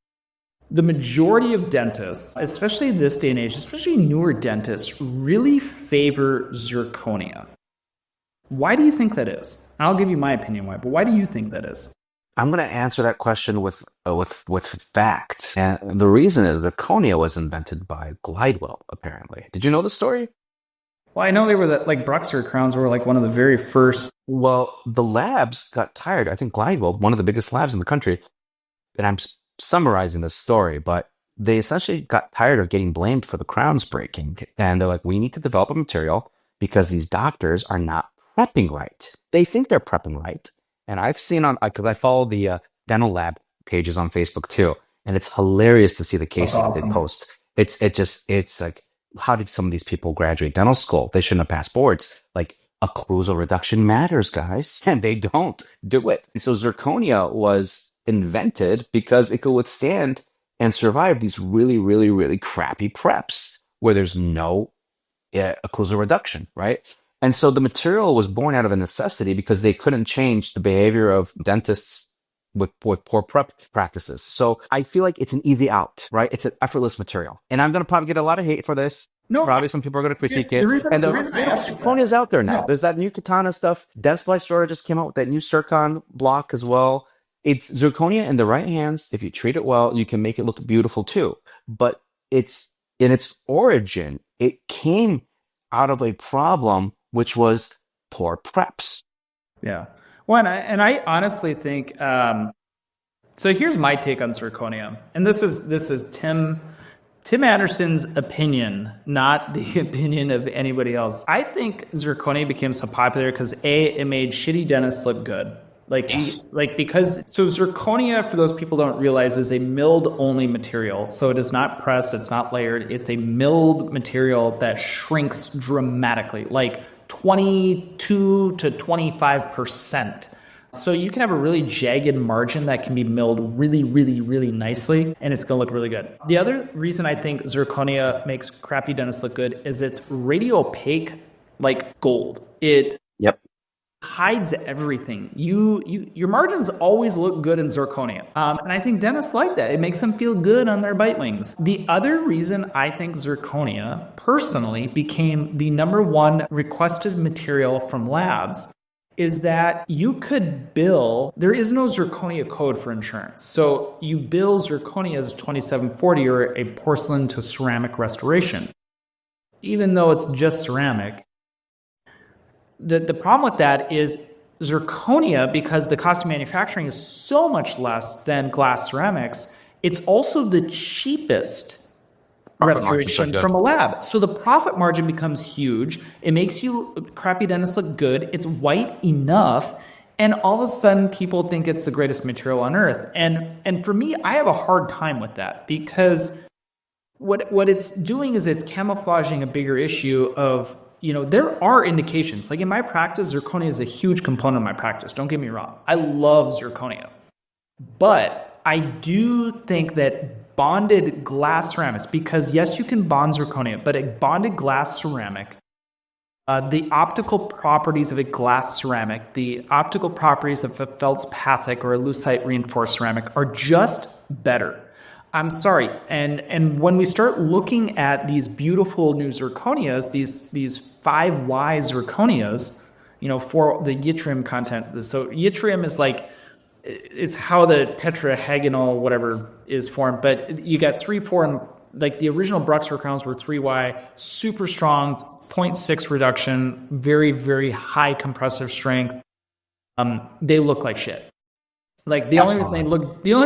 the majority of dentists, especially this day and age, especially newer dentists, really favor zirconia. Why do you think that is? I'll give you my opinion why, but why do you think that is? I'm going to answer that question with fact. And the reason is zirconia was invented by Glidewell, apparently. Did you know the story? Well, I know they were like Bruxer crowns were like one of the very first. Well, the labs got tired. I think Glidewell, one of the biggest labs in the country, and I'm summarizing this story, but they essentially got tired of getting blamed for the crowns breaking. And they're like, we need to develop a material because these doctors are not prepping right. They think they're prepping right. And I've seen because I follow the dental lab pages on Facebook too. And it's hilarious to see the cases that they post. It's like, how did some of these people graduate dental school? They shouldn't have passed boards. Like, occlusal reduction matters, guys. And they don't do it. And so zirconia was invented because it could withstand and survive these really, really, really crappy preps where there's no occlusal reduction, right? And so the material was born out of a necessity because they couldn't change the behavior of dentists with poor prep practices. So I feel like it's an easy out, right? It's an effortless material. And I'm going to probably get a lot of hate for this. No, probably some people are going to critique it. Zirconia is out there now. No. There's that new Katana stuff. Dentsply Store just came out with that new Zircon block as well. It's zirconia in the right hands. If you treat it well, you can make it look beautiful too. But it's in its origin, it came out of a problem, which was poor preps. Yeah. Well, and I honestly think So here's my take on zirconia, and this is Tim Anderson's opinion, not the opinion of anybody else. I think zirconia became so popular because it made shitty dentists look good. Because zirconia, for those people who don't realize, is a milled only material. So it is not pressed, it's not layered. It's a milled material that shrinks dramatically, like 22 to 25%. So you can have a really jagged margin that can be milled really, really, really nicely, and it's going to look really good. The other reason I think zirconia makes crappy dentists look good is it's radio opaque like gold. It hides everything. Your margins always look good in zirconia. And I think dentists like that. It makes them feel good on their bite wings. The other reason I think zirconia personally became the #1 requested material from labs is that you could bill, there is no zirconia code for insurance. So you bill zirconia as 2740 or a porcelain to ceramic restoration. Even though it's just ceramic, the problem with that is zirconia, because the cost of manufacturing is so much less than glass ceramics, it's also the cheapest restoration from a lab. So the profit margin becomes huge. It makes you crappy dentists look good. It's white enough. And all of a sudden people think it's the greatest material on earth. And for me, I have a hard time with that, because what it's doing is it's camouflaging a bigger issue of, there are indications. Like in my practice, zirconia is a huge component of my practice. Don't get me wrong. I love zirconia. But I do think that bonded glass ceramics, because yes, you can bond zirconia, but a bonded glass ceramic, the optical properties of a glass ceramic, the optical properties of a feldspathic or a lucite reinforced ceramic are just better. I'm sorry. And when we start looking at these beautiful new zirconias, these 5Y zirconias, for the yttrium content. So yttrium is it's how the tetrahedral whatever is formed, but you got 3, 4, and like the original Brux zirconias were 3Y, super strong, 0.6 reduction, very, very high compressive strength. They look like shit. Like the only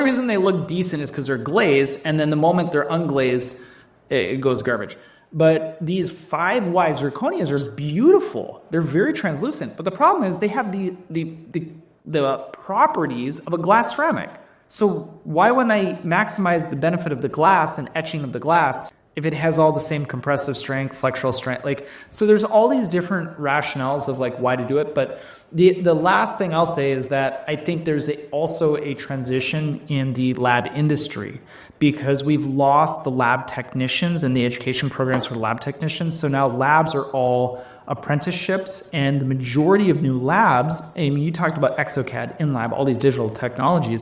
reason they look decent is because they're glazed, and then the moment they're unglazed, it goes garbage. But these 5Y zirconias are beautiful. They're very translucent. But the problem is they have the properties of a glass ceramic. So why wouldn't I maximize the benefit of the glass and etching of the glass if it has all the same compressive strength, flexural strength? So there's all these different rationales of why to do it. But the last thing I'll say is that I think there's also a transition in the lab industry, because we've lost the lab technicians and the education programs for lab technicians. So now labs are all apprenticeships, and the majority of new labs, and you talked about exocad, in-lab, all these digital technologies,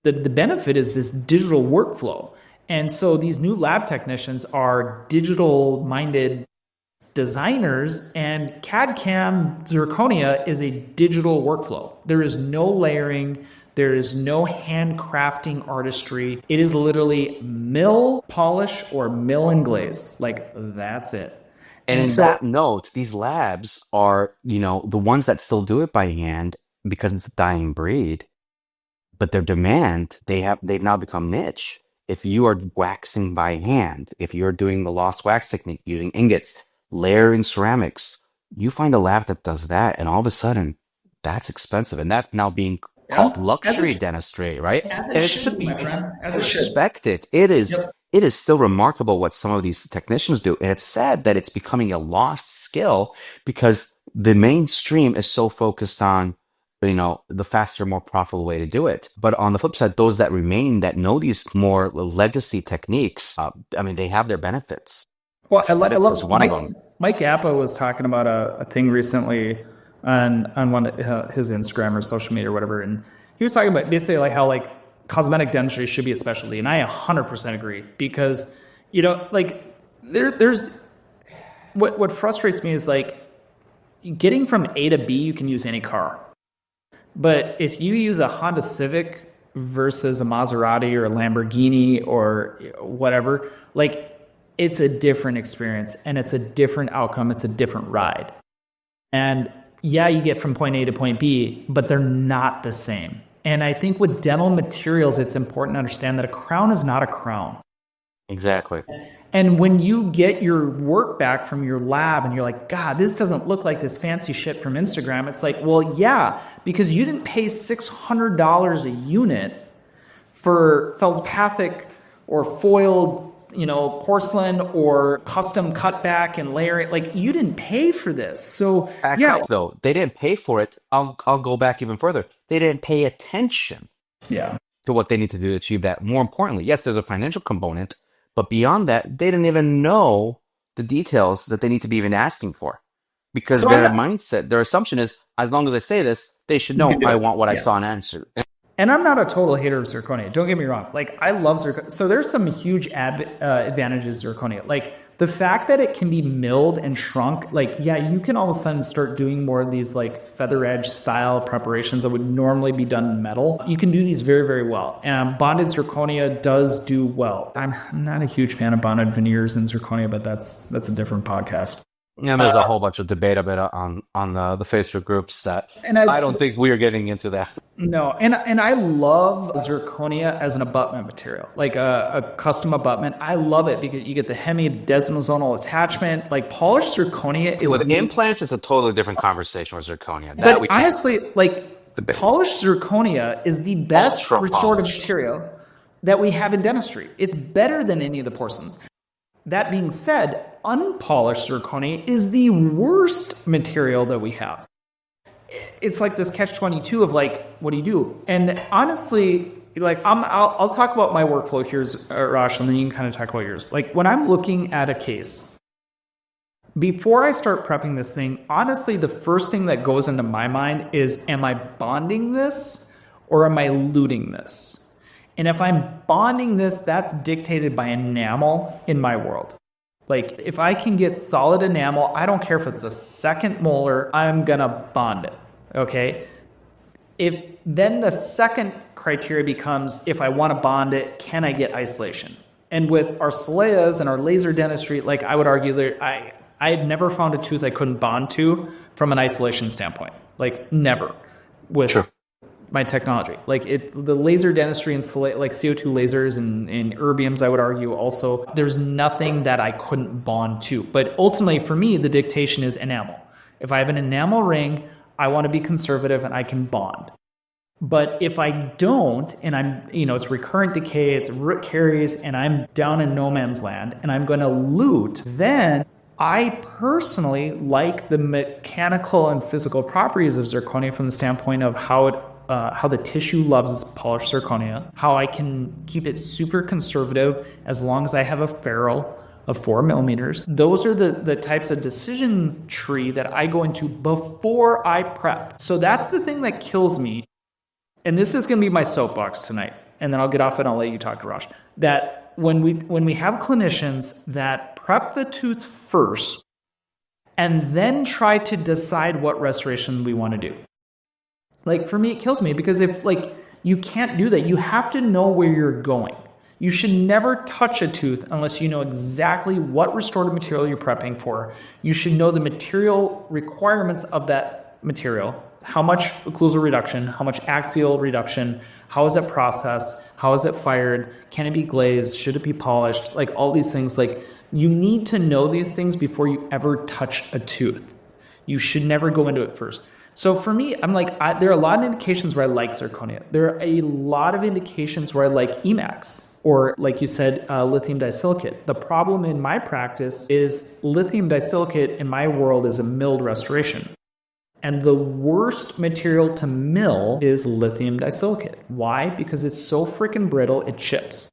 the benefit is this digital workflow. And so these new lab technicians are digital-minded designers, and CAD-CAM zirconia is a digital workflow. There is no layering. There is no handcrafting artistry. It is literally mill, polish, or mill and glaze. That's it. And in that note, these labs are, the ones that still do it by hand because it's a dying breed. But their demand, they've now become niche. If you are waxing by hand, if you're doing the lost wax technique, using ingots, layering ceramics, you find a lab that does that, and all of a sudden, that's expensive. And that's now being called luxury dentistry, right? As it should be, my friend. As it should. Respect it. It is still remarkable what some of these technicians do. And it's sad that it's becoming a lost skill, because the mainstream is so focused on, the faster, more profitable way to do it. But on the flip side, those that remain, that know these more legacy techniques, they have their benefits. Well, I love one of them. Mike Appa was talking about a thing recently on one of his Instagram or social media or whatever, and he was talking about basically how cosmetic dentistry should be a specialty, and I 100% agree, because there's what frustrates me is getting from A to B. You can use any car, but if you use a Honda Civic versus a Maserati or a Lamborghini or whatever, it's a different experience, and it's a different outcome. It's a different ride. And yeah, you get from point A to point B, but they're not the same. And I think with dental materials, it's important to understand that a crown is not a crown. Exactly. And when you get your work back from your lab and you're like, God, this doesn't look like this fancy shit from Instagram. It's like, well, yeah, because you didn't pay $600 a unit for feldspathic or foiled, porcelain or custom cutback and layering. Like, you didn't pay for this. So Though they didn't pay for it. I'll go back even further. They didn't pay attention to what they need to do to achieve that. More importantly, yes, there's a financial component, but beyond that, they didn't even know the details that they need to be even asking for. Because their mindset, their assumption is, as long as I say this, they should know I want what I saw and answered. And I'm not a total hater of zirconia. Don't get me wrong. Like, I love zirconia. So there's some huge advantages of zirconia. Like, the fact that it can be milled and shrunk, like, yeah, you can all of a sudden start doing more of these like feather edge style preparations that would normally be done in metal. You can do these very, very well. And bonded zirconia does do well. I'm not a huge fan of bonded veneers and zirconia, but that's a different podcast. And there's a whole bunch of debate about it on the Facebook groups that I don't think we are getting into that. No, and I love zirconia as an abutment material, like a custom abutment. I love it because you get the hemidesmosonal attachment. Like, polished zirconia is with implants. It's a totally different conversation with zirconia. But honestly, like, polished zirconia is the best restorative material that we have in dentistry. It's better than any of the porcelains. That being said, unpolished zirconia is the worst material that we have. It's like this catch-22 of like, what do you do? And honestly, like, I'll talk about my workflow here, Arash, and then you can kind of talk about yours. Like, when I'm looking at a case, before I start prepping this thing, honestly, the first thing that goes into my mind is, am I bonding this or am I luting this? And if I'm bonding this, that's dictated by enamel in my world. Like, if I can get solid enamel, I don't care if it's a second molar, I'm going to bond it, okay? Then the second criteria becomes, if I want to bond it, can I get isolation? And with our Soleas and our laser dentistry, like, I would argue that I had never found a tooth I couldn't bond to from an isolation standpoint. Like, never. With my technology. Like, the laser dentistry and like CO2 lasers and erbiums, I would argue also, there's nothing that I couldn't bond to. But ultimately, for me, the dictation is enamel. If I have an enamel ring, I want to be conservative and I can bond. But if I don't, and I'm, it's recurrent decay, it's root caries, and I'm down in no man's land, and I'm going to lute, then I personally like the mechanical and physical properties of zirconia from the standpoint of how the tissue loves polished zirconia, how I can keep it super conservative as long as I have a ferrule of 4 millimeters. Those are the types of decision tree that I go into before I prep. So that's the thing that kills me. And this is going to be my soapbox tonight. And then I'll get off and I'll let you talk to Rosh. That when we have clinicians that prep the tooth first and then try to decide what restoration we want to do. Like, for me, it kills me because if, like, you can't do that. You have to know where you're going. You should never touch a tooth unless you know exactly what restorative material you're prepping for. You should know the material requirements of that material. How much occlusal reduction, how much axial reduction, how is it processed, how is it fired, can it be glazed, should it be polished, like all these things. Like, you need to know these things before you ever touch a tooth. You should never go into it first. So for me, I'm like, there are a lot of indications where I like zirconia. There are a lot of indications where I like Emax, or like you said, lithium disilicate. The problem in my practice is lithium disilicate in my world is a milled restoration. And the worst material to mill is lithium disilicate. Why? Because it's so freaking brittle, it chips.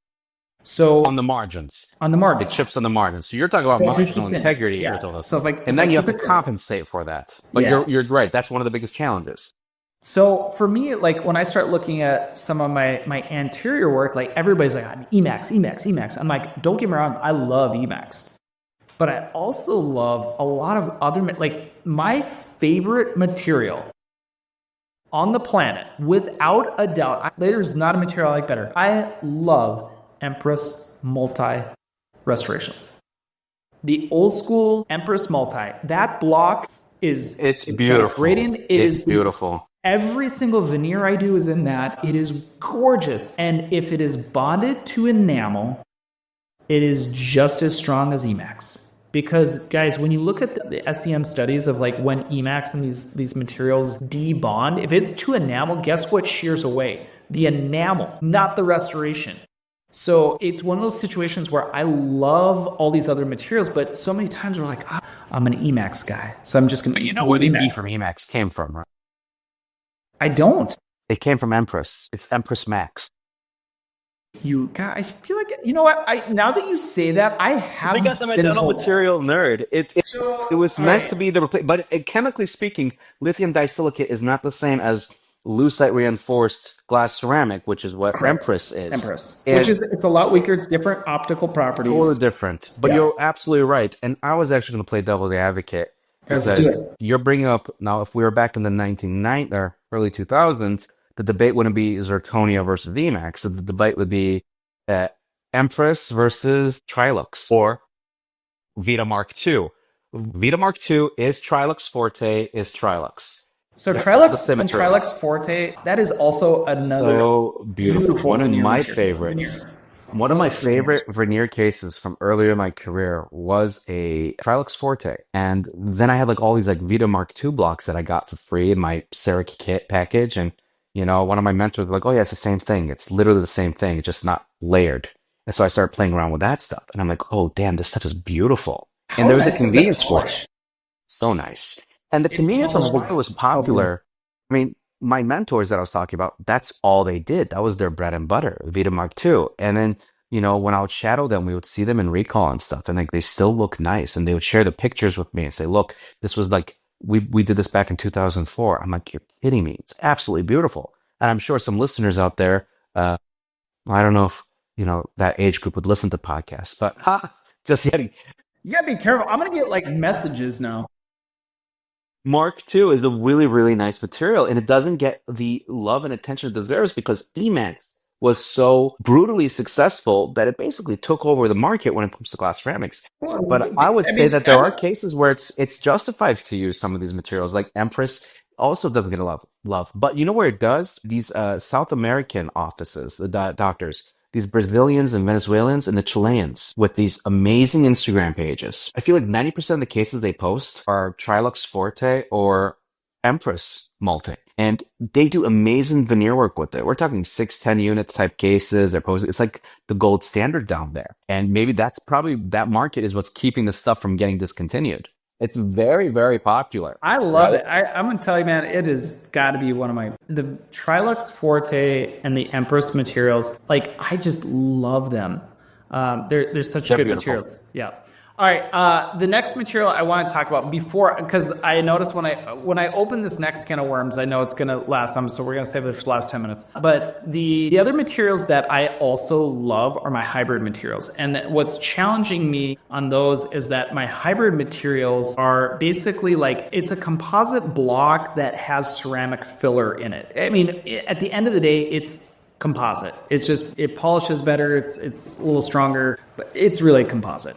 So on the margins. It chips on the margins. So you're talking about marginal integrity. Yeah. So and then you have to compensate for that. But you're right. That's one of the biggest challenges. So for me, like, when I start looking at some of my anterior work, like, everybody's like, Emax. I'm like, don't get me wrong, I love Emax. But I also love a lot of other, like, my favorite material on the planet, without a doubt, there's not a material I like better. I love Empress multi restorations. The old school Empress multi, that block it's beautiful. Radiant is beautiful. Every single veneer I do is in that. It is gorgeous. And if it is bonded to enamel, it is just as strong as Emax. Because guys, when you look at the SEM studies of like when Emax and these materials debond, if it's to enamel, guess what shears away? The enamel, not the restoration. So it's one of those situations where I love all these other materials, but so many times we're like, I'm an Emax guy, so I'm just going to. You know where the B from Emax came from, right? I don't. It came from Empress. It's Empress Max. You guys, I feel like, you know what? Now that you say that, I have. Because I'm a dental material nerd. It was meant to be the replacement, but chemically speaking, lithium disilicate is not the same as lucite reinforced glass ceramic, which is what Empress is. Empress, which is, it's a lot weaker. It's different optical properties. Totally different. But you're absolutely right. And I was actually going to play devil's advocate. Let's do it. You're bringing up, now if we were back in the 1990s or early 2000s, the debate wouldn't be Zirconia versus Emax. So the debate would be Empress versus Trilux or Vita Mark II. Vita Mark II is Trilux Forte, is Trilux. So Trilux and Trilux Forte, that is also another beautiful one of my favorites. One of my favorite veneer cases from earlier in my career was a Trilux Forte. And then I had like all these like Vita Mark II blocks that I got for free in my CEREC kit package. And, you know, one of my mentors was like, oh yeah, it's the same thing. It's literally the same thing. It's just not layered. And so I started playing around with that stuff. And I'm like, oh damn, this stuff is beautiful. And there was a convenience for it. So nice. And the convenience of why it was popular, I mean, my mentors that I was talking about, that's all they did. That was their bread and butter, Vita Mark II. And then, you know, when I would shadow them, we would see them in recall and stuff. And like, they still look nice. And they would share the pictures with me and say, look, this was like, we did this back in 2004. I'm like, you're kidding me. It's absolutely beautiful. And I'm sure some listeners out there, I don't know if, you know, that age group would listen to podcasts, but just kidding. You gotta be careful. I'm going to get like messages now. Mark II is a really, really nice material, and it doesn't get the love and attention it deserves because Emax was so brutally successful that it basically took over the market when it comes to glass ceramics. But I would say that there are cases where it's justified to use some of these materials, like Empress also doesn't get a lot of love. But you know where it does? These South American offices, the doctors, these Brazilians and Venezuelans and the Chileans with these amazing Instagram pages. I feel like 90% of the cases they post are Trilux Forte or Empress Multi. And they do amazing veneer work with it. We're talking 610 unit type cases. They're posting. It's like the gold standard down there. And maybe that's probably, that market is what's keeping the stuff from getting discontinued. It's very, very popular. I love it. I'm going to tell you, man, it has got to be one of my, the Trilux Forte and the Empress materials. Like, I just love them. They're such good materials. Yeah. All right. The next material I want to talk about before, because I noticed when I open this next can of worms, I know it's going to last some, so we're going to save it for the last 10 minutes. But the other materials that I also love are my hybrid materials. And what's challenging me on those is that my hybrid materials are basically like, it's a composite block that has ceramic filler in it. I mean, at the end of the day, it's composite. It's just, it polishes better. It's a little stronger, but it's really composite.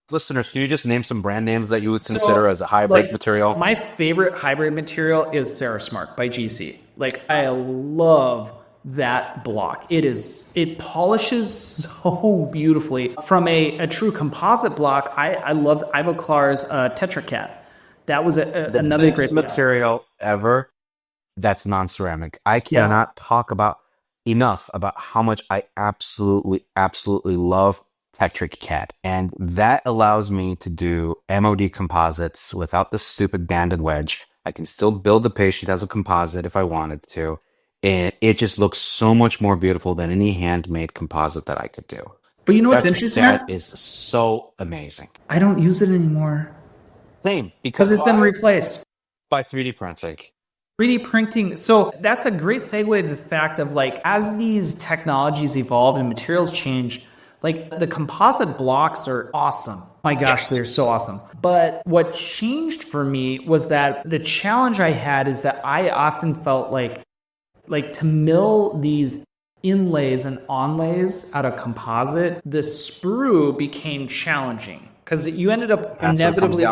Listeners, can you just name some brand names that you would consider as a hybrid material? My favorite hybrid material is Cerasmart by GC. Like, I love that block. It polishes so beautifully. From a true composite block, I love Ivoclar's TetraCAD. That was another great material ever that's non-ceramic. I cannot talk about enough about how much I absolutely love Tetric CAD. And that allows me to do MOD composites without the stupid banded wedge. I can still build the patient as a composite if I wanted to. And it just looks so much more beautiful than any handmade composite that I could do. But you know what's interesting? That is so amazing. I don't use it anymore. Same. Because it's been replaced. By 3D printing. 3D printing. So that's a great segue to the fact of like, as these technologies evolve and materials change, like the composite blocks are awesome. My gosh, they're so awesome. But what changed for me was that the challenge I had is that I often felt like to mill these inlays and onlays out of composite, the sprue became challenging because you ended up inevitably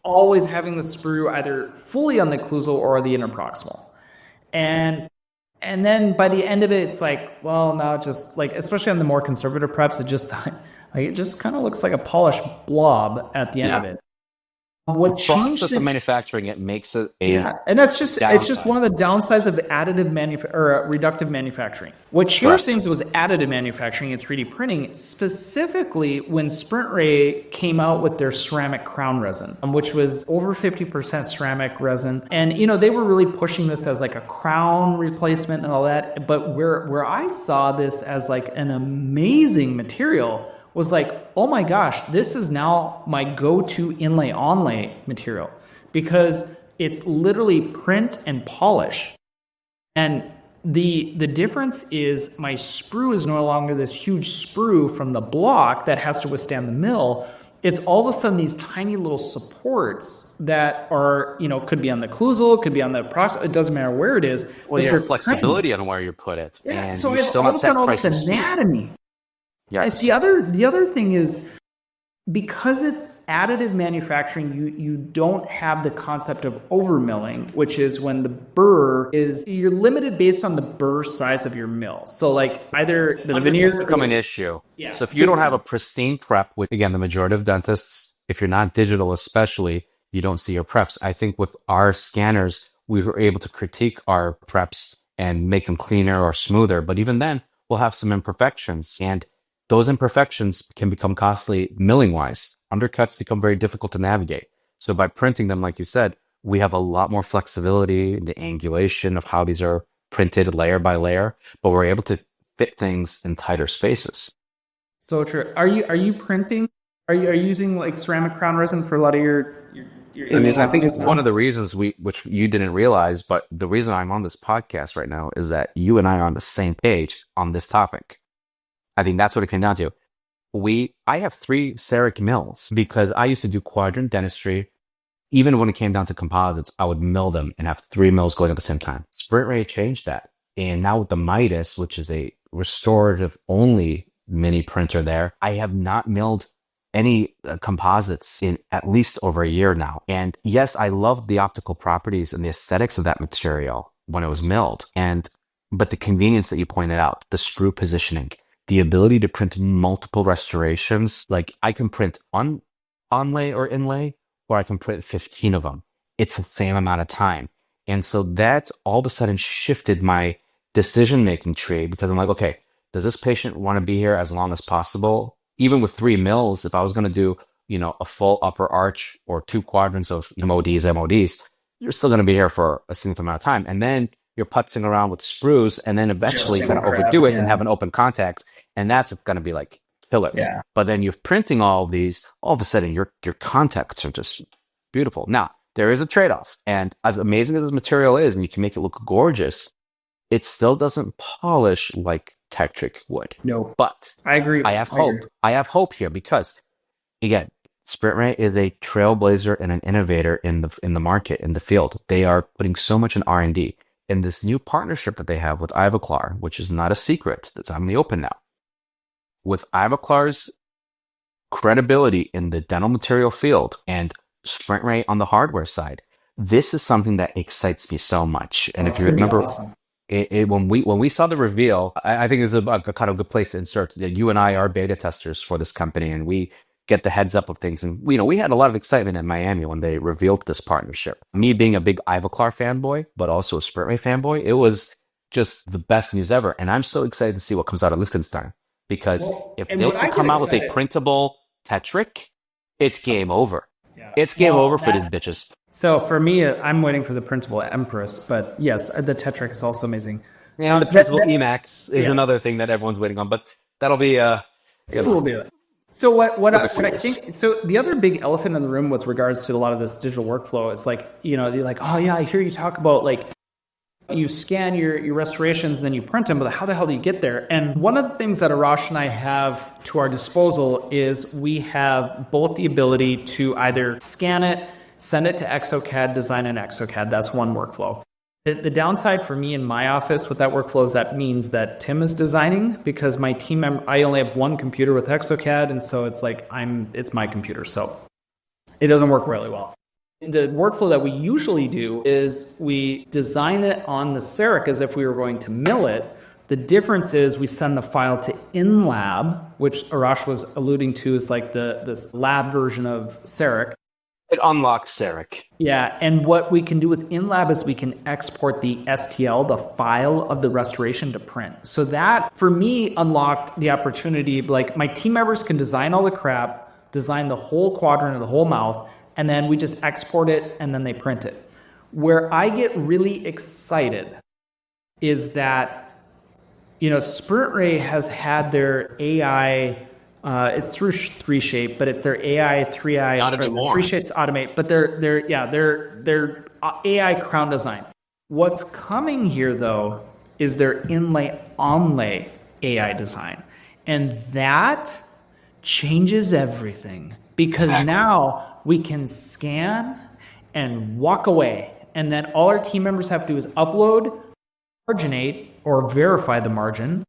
always having the sprue either fully on the occlusal or the interproximal. And then by the end of it, it's like, well, now just like, especially on the more conservative preps, it just kind of looks like a polished blob at the end of it. What changed process of manufacturing it makes it and it's just one of the downsides of additive reductive manufacturing. What changed things was additive manufacturing and 3D printing, specifically when Sprint Ray came out with their ceramic crown resin, which was over 50% ceramic resin. And they were really pushing this as like a crown replacement and all that. But where I saw this as like an amazing material was like, oh my gosh, this is now my go-to inlay-onlay material because it's literally print and polish. And the difference is my sprue is no longer this huge sprue from the block that has to withstand the mill. It's all of a sudden these tiny little supports that are, could be on the occlusal, could be on the process. It doesn't matter where it is. Well, you have flexibility on where you put it. Yeah, and so you it's still all of have a sudden all set this prices. anatomy. Yes. The other thing is, because it's additive manufacturing, you don't have the concept of overmilling, which is when the burr you're limited based on the burr size of your mill. So like either the veneers become an issue. Yeah. So if you don't have a pristine prep, with again, the majority of dentists, if you're not digital especially, you don't see your preps. I think with our scanners, we were able to critique our preps and make them cleaner or smoother. But even then, we'll have some imperfections, and those imperfections can become costly milling wise. Undercuts become very difficult to navigate. So by printing them, like you said, we have a lot more flexibility in the angulation of how these are printed layer by layer, but we're able to fit things in tighter spaces. So true. Are you printing? Are you using like ceramic crown resin for a lot of your I think it's one of the reasons which you didn't realize, but the reason I'm on this podcast right now is that you and I are on the same page on this topic. I think that's what it came down to. I have 3 CEREC mills because I used to do quadrant dentistry. Even when it came down to composites, I would mill them and have 3 mills going at the same time. Sprint Ray changed that. And now with the Midas, which is a restorative only mini printer there, I have not milled any composites in at least over a year now. And yes, I loved the optical properties and the aesthetics of that material when it was milled. But the convenience that you pointed out, the sprue positioning, the ability to print multiple restorations, like I can print onlay or inlay, or I can print 15 of them. It's the same amount of time. And so that all of a sudden shifted my decision-making tree because I'm like, okay, does this patient want to be here as long as possible? Even with 3 mills, if I was going to do, a full upper arch or 2 quadrants of MODs, you're still going to be here for a significant amount of time. And then you're putzing around with sprues, and then eventually you're going to overdo it and have an open contact. And that's going to be like killer. Yeah. But then you're printing all of these, all of a sudden your contacts are just beautiful. Now, there is a trade-off. And as amazing as the material is, and you can make it look gorgeous, it still doesn't polish like Tetric would. No. But I agree. I have hope. I have hope here because, again, Sprint Ray is a trailblazer and an innovator in the market, in the field. They are putting so much in R&D. In this new partnership that they have with Ivoclar, which is not a secret, that's out in the open now. With Ivoclar's credibility in the dental material field and Sprint Ray on the hardware side, this is something that excites me so much. And if you remember, awesome. When we saw the reveal, I think it's a kind of good place to insert. You and I are beta testers for this company, and we get the heads up of things. And we had a lot of excitement in Miami when they revealed this partnership. Me being a big Ivoclar fanboy, but also a Sprint Ray fanboy, it was just the best news ever. And I'm so excited to see what comes out of Liechtenstein. Because if they can come out with a printable Tetric, it's game over. Yeah. It's game over for these bitches. So for me, I'm waiting for the printable Empress. But yes, the Tetric is also amazing. Yeah, the printable Emax is another thing that everyone's waiting on. But that'll be... We'll do it. So what I think, so the other big elephant in the room with regards to a lot of this digital workflow is like, they're like, oh yeah, I hear you talk about like, you scan your restorations, then you print them, but how the hell do you get there? And one of the things that Arash and I have to our disposal is we have both the ability to either scan it, send it to ExoCAD, design in ExoCAD. That's one workflow. The downside for me in my office with that workflow is that means that Tim is designing because my team member, I only have one computer with ExoCAD, and so it's like it's my computer, so it doesn't work really well. The workflow that we usually do is we design it on the CEREC as if we were going to mill it. The difference is we send the file to InLab, which Arash was alluding to is like this lab version of CEREC. It unlocks CEREC. Yeah, and what we can do with InLab is we can export the STL, the file of the restoration, to print. So that, for me, unlocked the opportunity, like my team members can design all the crap, design the whole quadrant of the whole mouth, and then we just export it and then they print it. Where I get really excited is that, SprintRay has had their AI, it's through 3Shape, but it's their AI 3i. Not anymore. 3Shape's Automate, but their AI crown design. What's coming here though is their inlay-onlay AI design. And that changes everything because now we can scan and walk away. And then all our team members have to do is upload, marginate, or verify the margin.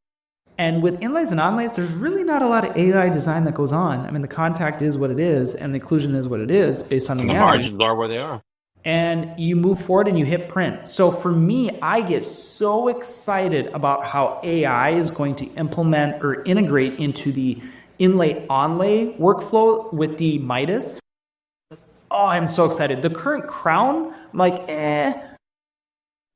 And with inlays and onlays, there's really not a lot of AI design that goes on. I mean, the contact is what it is, and the occlusion is what it is based on the margins are where they are. And you move forward and you hit print. So for me, I get so excited about how AI is going to implement or integrate into the inlay-onlay workflow with the Midas. Oh, I'm so excited. The current crown, I'm like,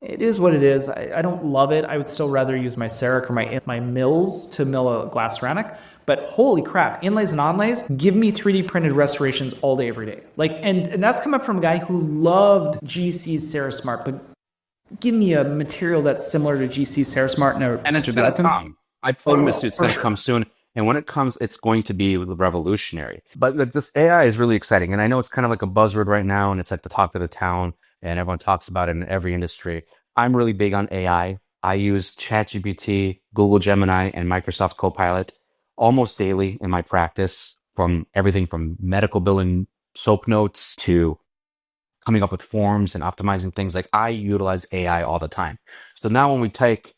it is what it is. I don't love it. I would still rather use my CEREC or my mills to mill a glass ceramic. But holy crap, inlays and onlays, give me 3D printed restorations all day, every day. Like, and that's coming from a guy who loved GC's Cerasmart, but give me a material that's similar to GC's Cerasmart and it's going to come. I promise you it's going to come soon. And when it comes, it's going to be revolutionary. But this AI is really exciting. And I know it's kind of like a buzzword right now, and it's like the talk of the town, and everyone talks about it in every industry. I'm really big on AI. I use ChatGPT, Google Gemini, and Microsoft Copilot almost daily in my practice, from everything from medical billing soap notes to coming up with forms and optimizing things. Like, I utilize AI all the time. So now when we take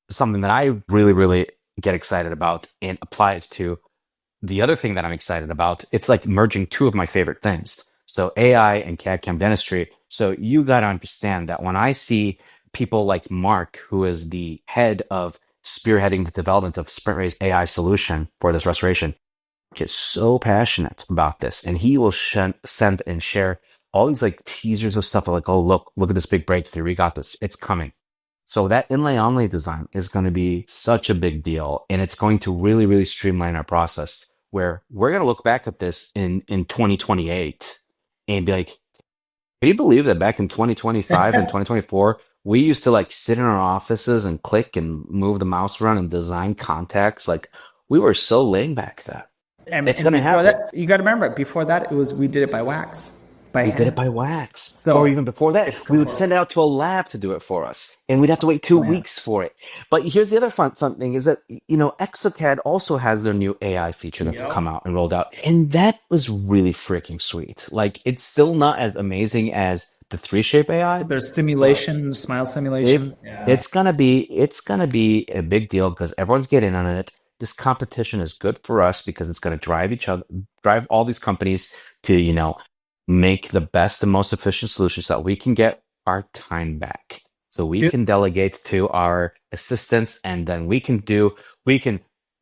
something that I really, really get excited about and apply it to the other thing that I'm excited about, it's like merging two of my favorite things. So AI and CAD-CAM dentistry. So you got to understand that when I see people like Mark, who is the head of spearheading the development of SprintRay's AI solution for this restoration, gets so passionate about this, and he will send and share all these like teasers of stuff like, oh, look at this big breakthrough. We got this. It's coming. So that inlay-onlay design is going to be such a big deal, and it's going to really, really streamline our process, where we're going to look back at this in 2028 and be like, can you believe that back in 2025 and 2024, we used to like sit in our offices and click and move the mouse around and design contacts? Like, we were so lame back then. It's going to happen. You got to remember, before that, we did it by wax. We did it by wax. So, or even before that, we would send it out to a lab to do it for us. And we'd have to wait 2 weeks for it. But here's the other fun thing is that, Exocad also has their new AI feature that's come out and rolled out. And that was really freaking sweet. Like, it's still not as amazing as the 3Shape AI. There's simulation, smile simulation. It's gonna be a big deal because everyone's getting on it. This competition is good for us because it's gonna drive all these companies to, make the best and most efficient solutions so that we can get our time back. So we can delegate to our assistants, and then we can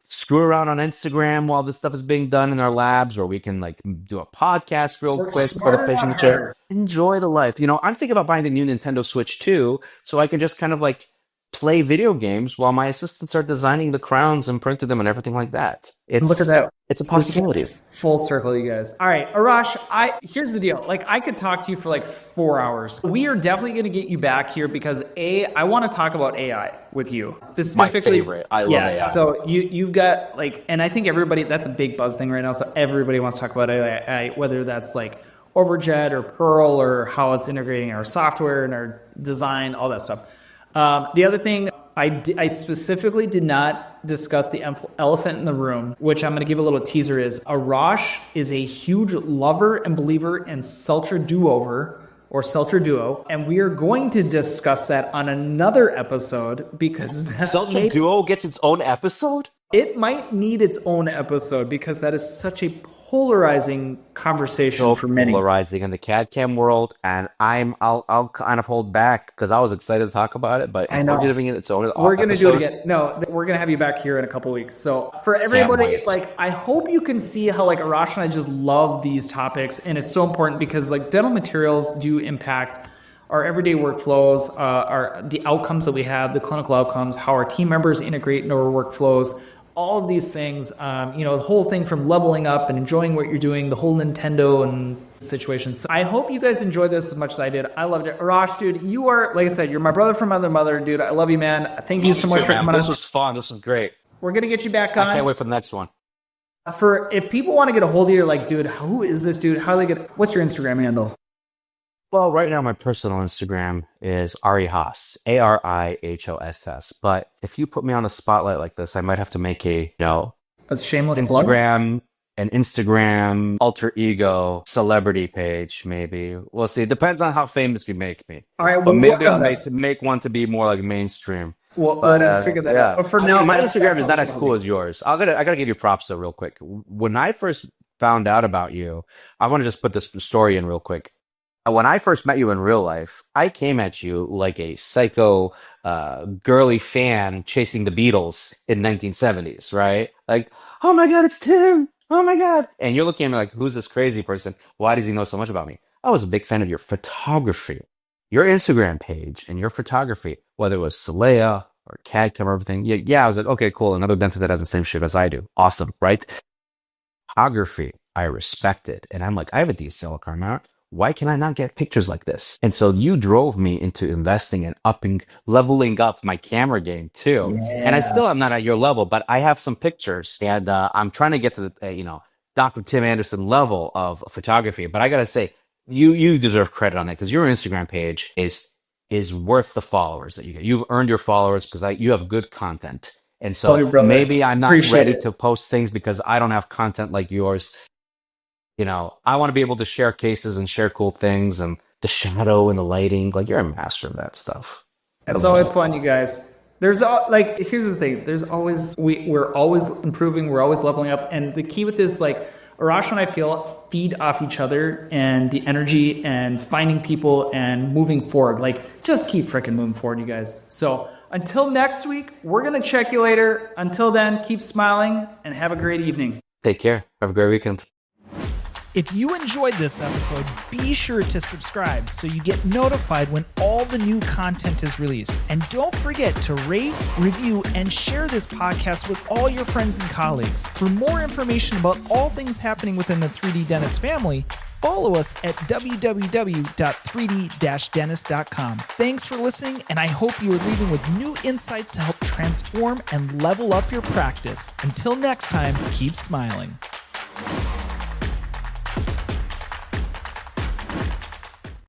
screw around on Instagram while this stuff is being done in our labs, or we can like do a podcast real quick for the patient chair. Enjoy the life. I'm thinking about buying the new Nintendo Switch too, so I can just kind of like play video games while my assistants are designing the crowns and printing them and everything like that. Look at that. It's a possibility. Full circle, you guys. All right, Arash, here's the deal. Like, I could talk to you for like 4 hours. We are definitely going to get you back here because I want to talk about AI with you. Specifically, my favorite. I love AI. So you've got like, and I think everybody, that's a big buzz thing right now. So everybody wants to talk about AI, whether that's like Overjet or Pearl or how it's integrating our software and our design, all that stuff. The other thing, I specifically did not discuss the elephant in the room, which I'm going to give a little teaser is Arash is a huge lover and believer in Seltzer Do-Over or Seltzer Duo, and we are going to discuss that on another episode because Seltzer Duo gets its own episode? It might need its own episode because that is such a polarizing conversation So for many. polarizing in the CAD-CAM world, and I'll kind of hold back because I was excited to talk about it, but I know. we're giving it its own We're going to do it episode. again. No, we're going to have you back here in a couple weeks. So for Can't everybody, wait. like, I hope you can see how like Arash and I just love these topics. And it's so important because like dental materials do impact our everyday workflows, the outcomes that we have, the clinical outcomes, how our team members integrate into our workflows, all of these things, the whole thing from leveling up and enjoying what you're doing, the whole Nintendo and situations. So I hope you guys enjoyed this as much as I did. I loved it. Arash, dude, you are, like I said, you're my brother from another mother, dude. I love you, man. Thank you so much for coming on. This was fun. This was great. We're going to get you back I can't on. wait for the next one. For if people want to get a hold of you, you're like, dude, who is this dude? How do they get, what's your Instagram handle? Well, right now my personal Instagram is Ari Haas, ARIHOSS. But if you put me on a spotlight like this, I might have to make a A shameless plug? an Instagram alter ego celebrity page, maybe. We'll see. It depends on how famous you make me. All right, But we'll maybe work I'll on that. make one to be more like mainstream. We'll figure that Yeah. out. But for I now, mean, my that's Instagram is all not we as can cool do. as yours. I gotta give you props though, real quick. When I first found out about you, I want to just put this story in real quick. When I first met you in real life, I came at you like a psycho, girly fan chasing the Beatles in 1970s, right? Like, oh my God, it's Tim. Oh my God. And you're looking at me like, who's this crazy person? Why does he know so much about me? I was a big fan of your photography, your Instagram page and your photography, whether it was Celea or CAD-CAM or everything. Yeah, I was like, okay, cool. Another dentist that has the same shit as I do. Awesome, right? Photography, I respect it. And I'm like, I have a DSLR camera. Why can I not get pictures like this? And so you drove me into investing and leveling up my camera game too. And I still am not at your level, but I have some pictures and I'm trying to get to the, Dr. Tim Anderson level of photography. But I got to say, you deserve credit on that because your Instagram page is worth the followers that you get. You've earned your followers because you have good content. And so maybe I'm not ready to post things because I don't have content like yours. I want to be able to share cases and share cool things and the shadow and the lighting. Like you're a master of that stuff. It's always fun, you guys. Here's the thing. We're always improving. We're always leveling up. And the key with this, like Arash and I feed off each other and the energy and finding people and moving forward. Like just keep freaking moving forward, you guys. So until next week, we're going to check you later. Until then, keep smiling and have a great evening. Take care. Have a great weekend. If you enjoyed this episode, be sure to subscribe so you get notified when all the new content is released. And don't forget to rate, review, and share this podcast with all your friends and colleagues. For more information about all things happening within the 3D Dentist family, follow us at www.3d-dentist.com. Thanks for listening, and I hope you are leaving with new insights to help transform and level up your practice. Until next time, keep smiling.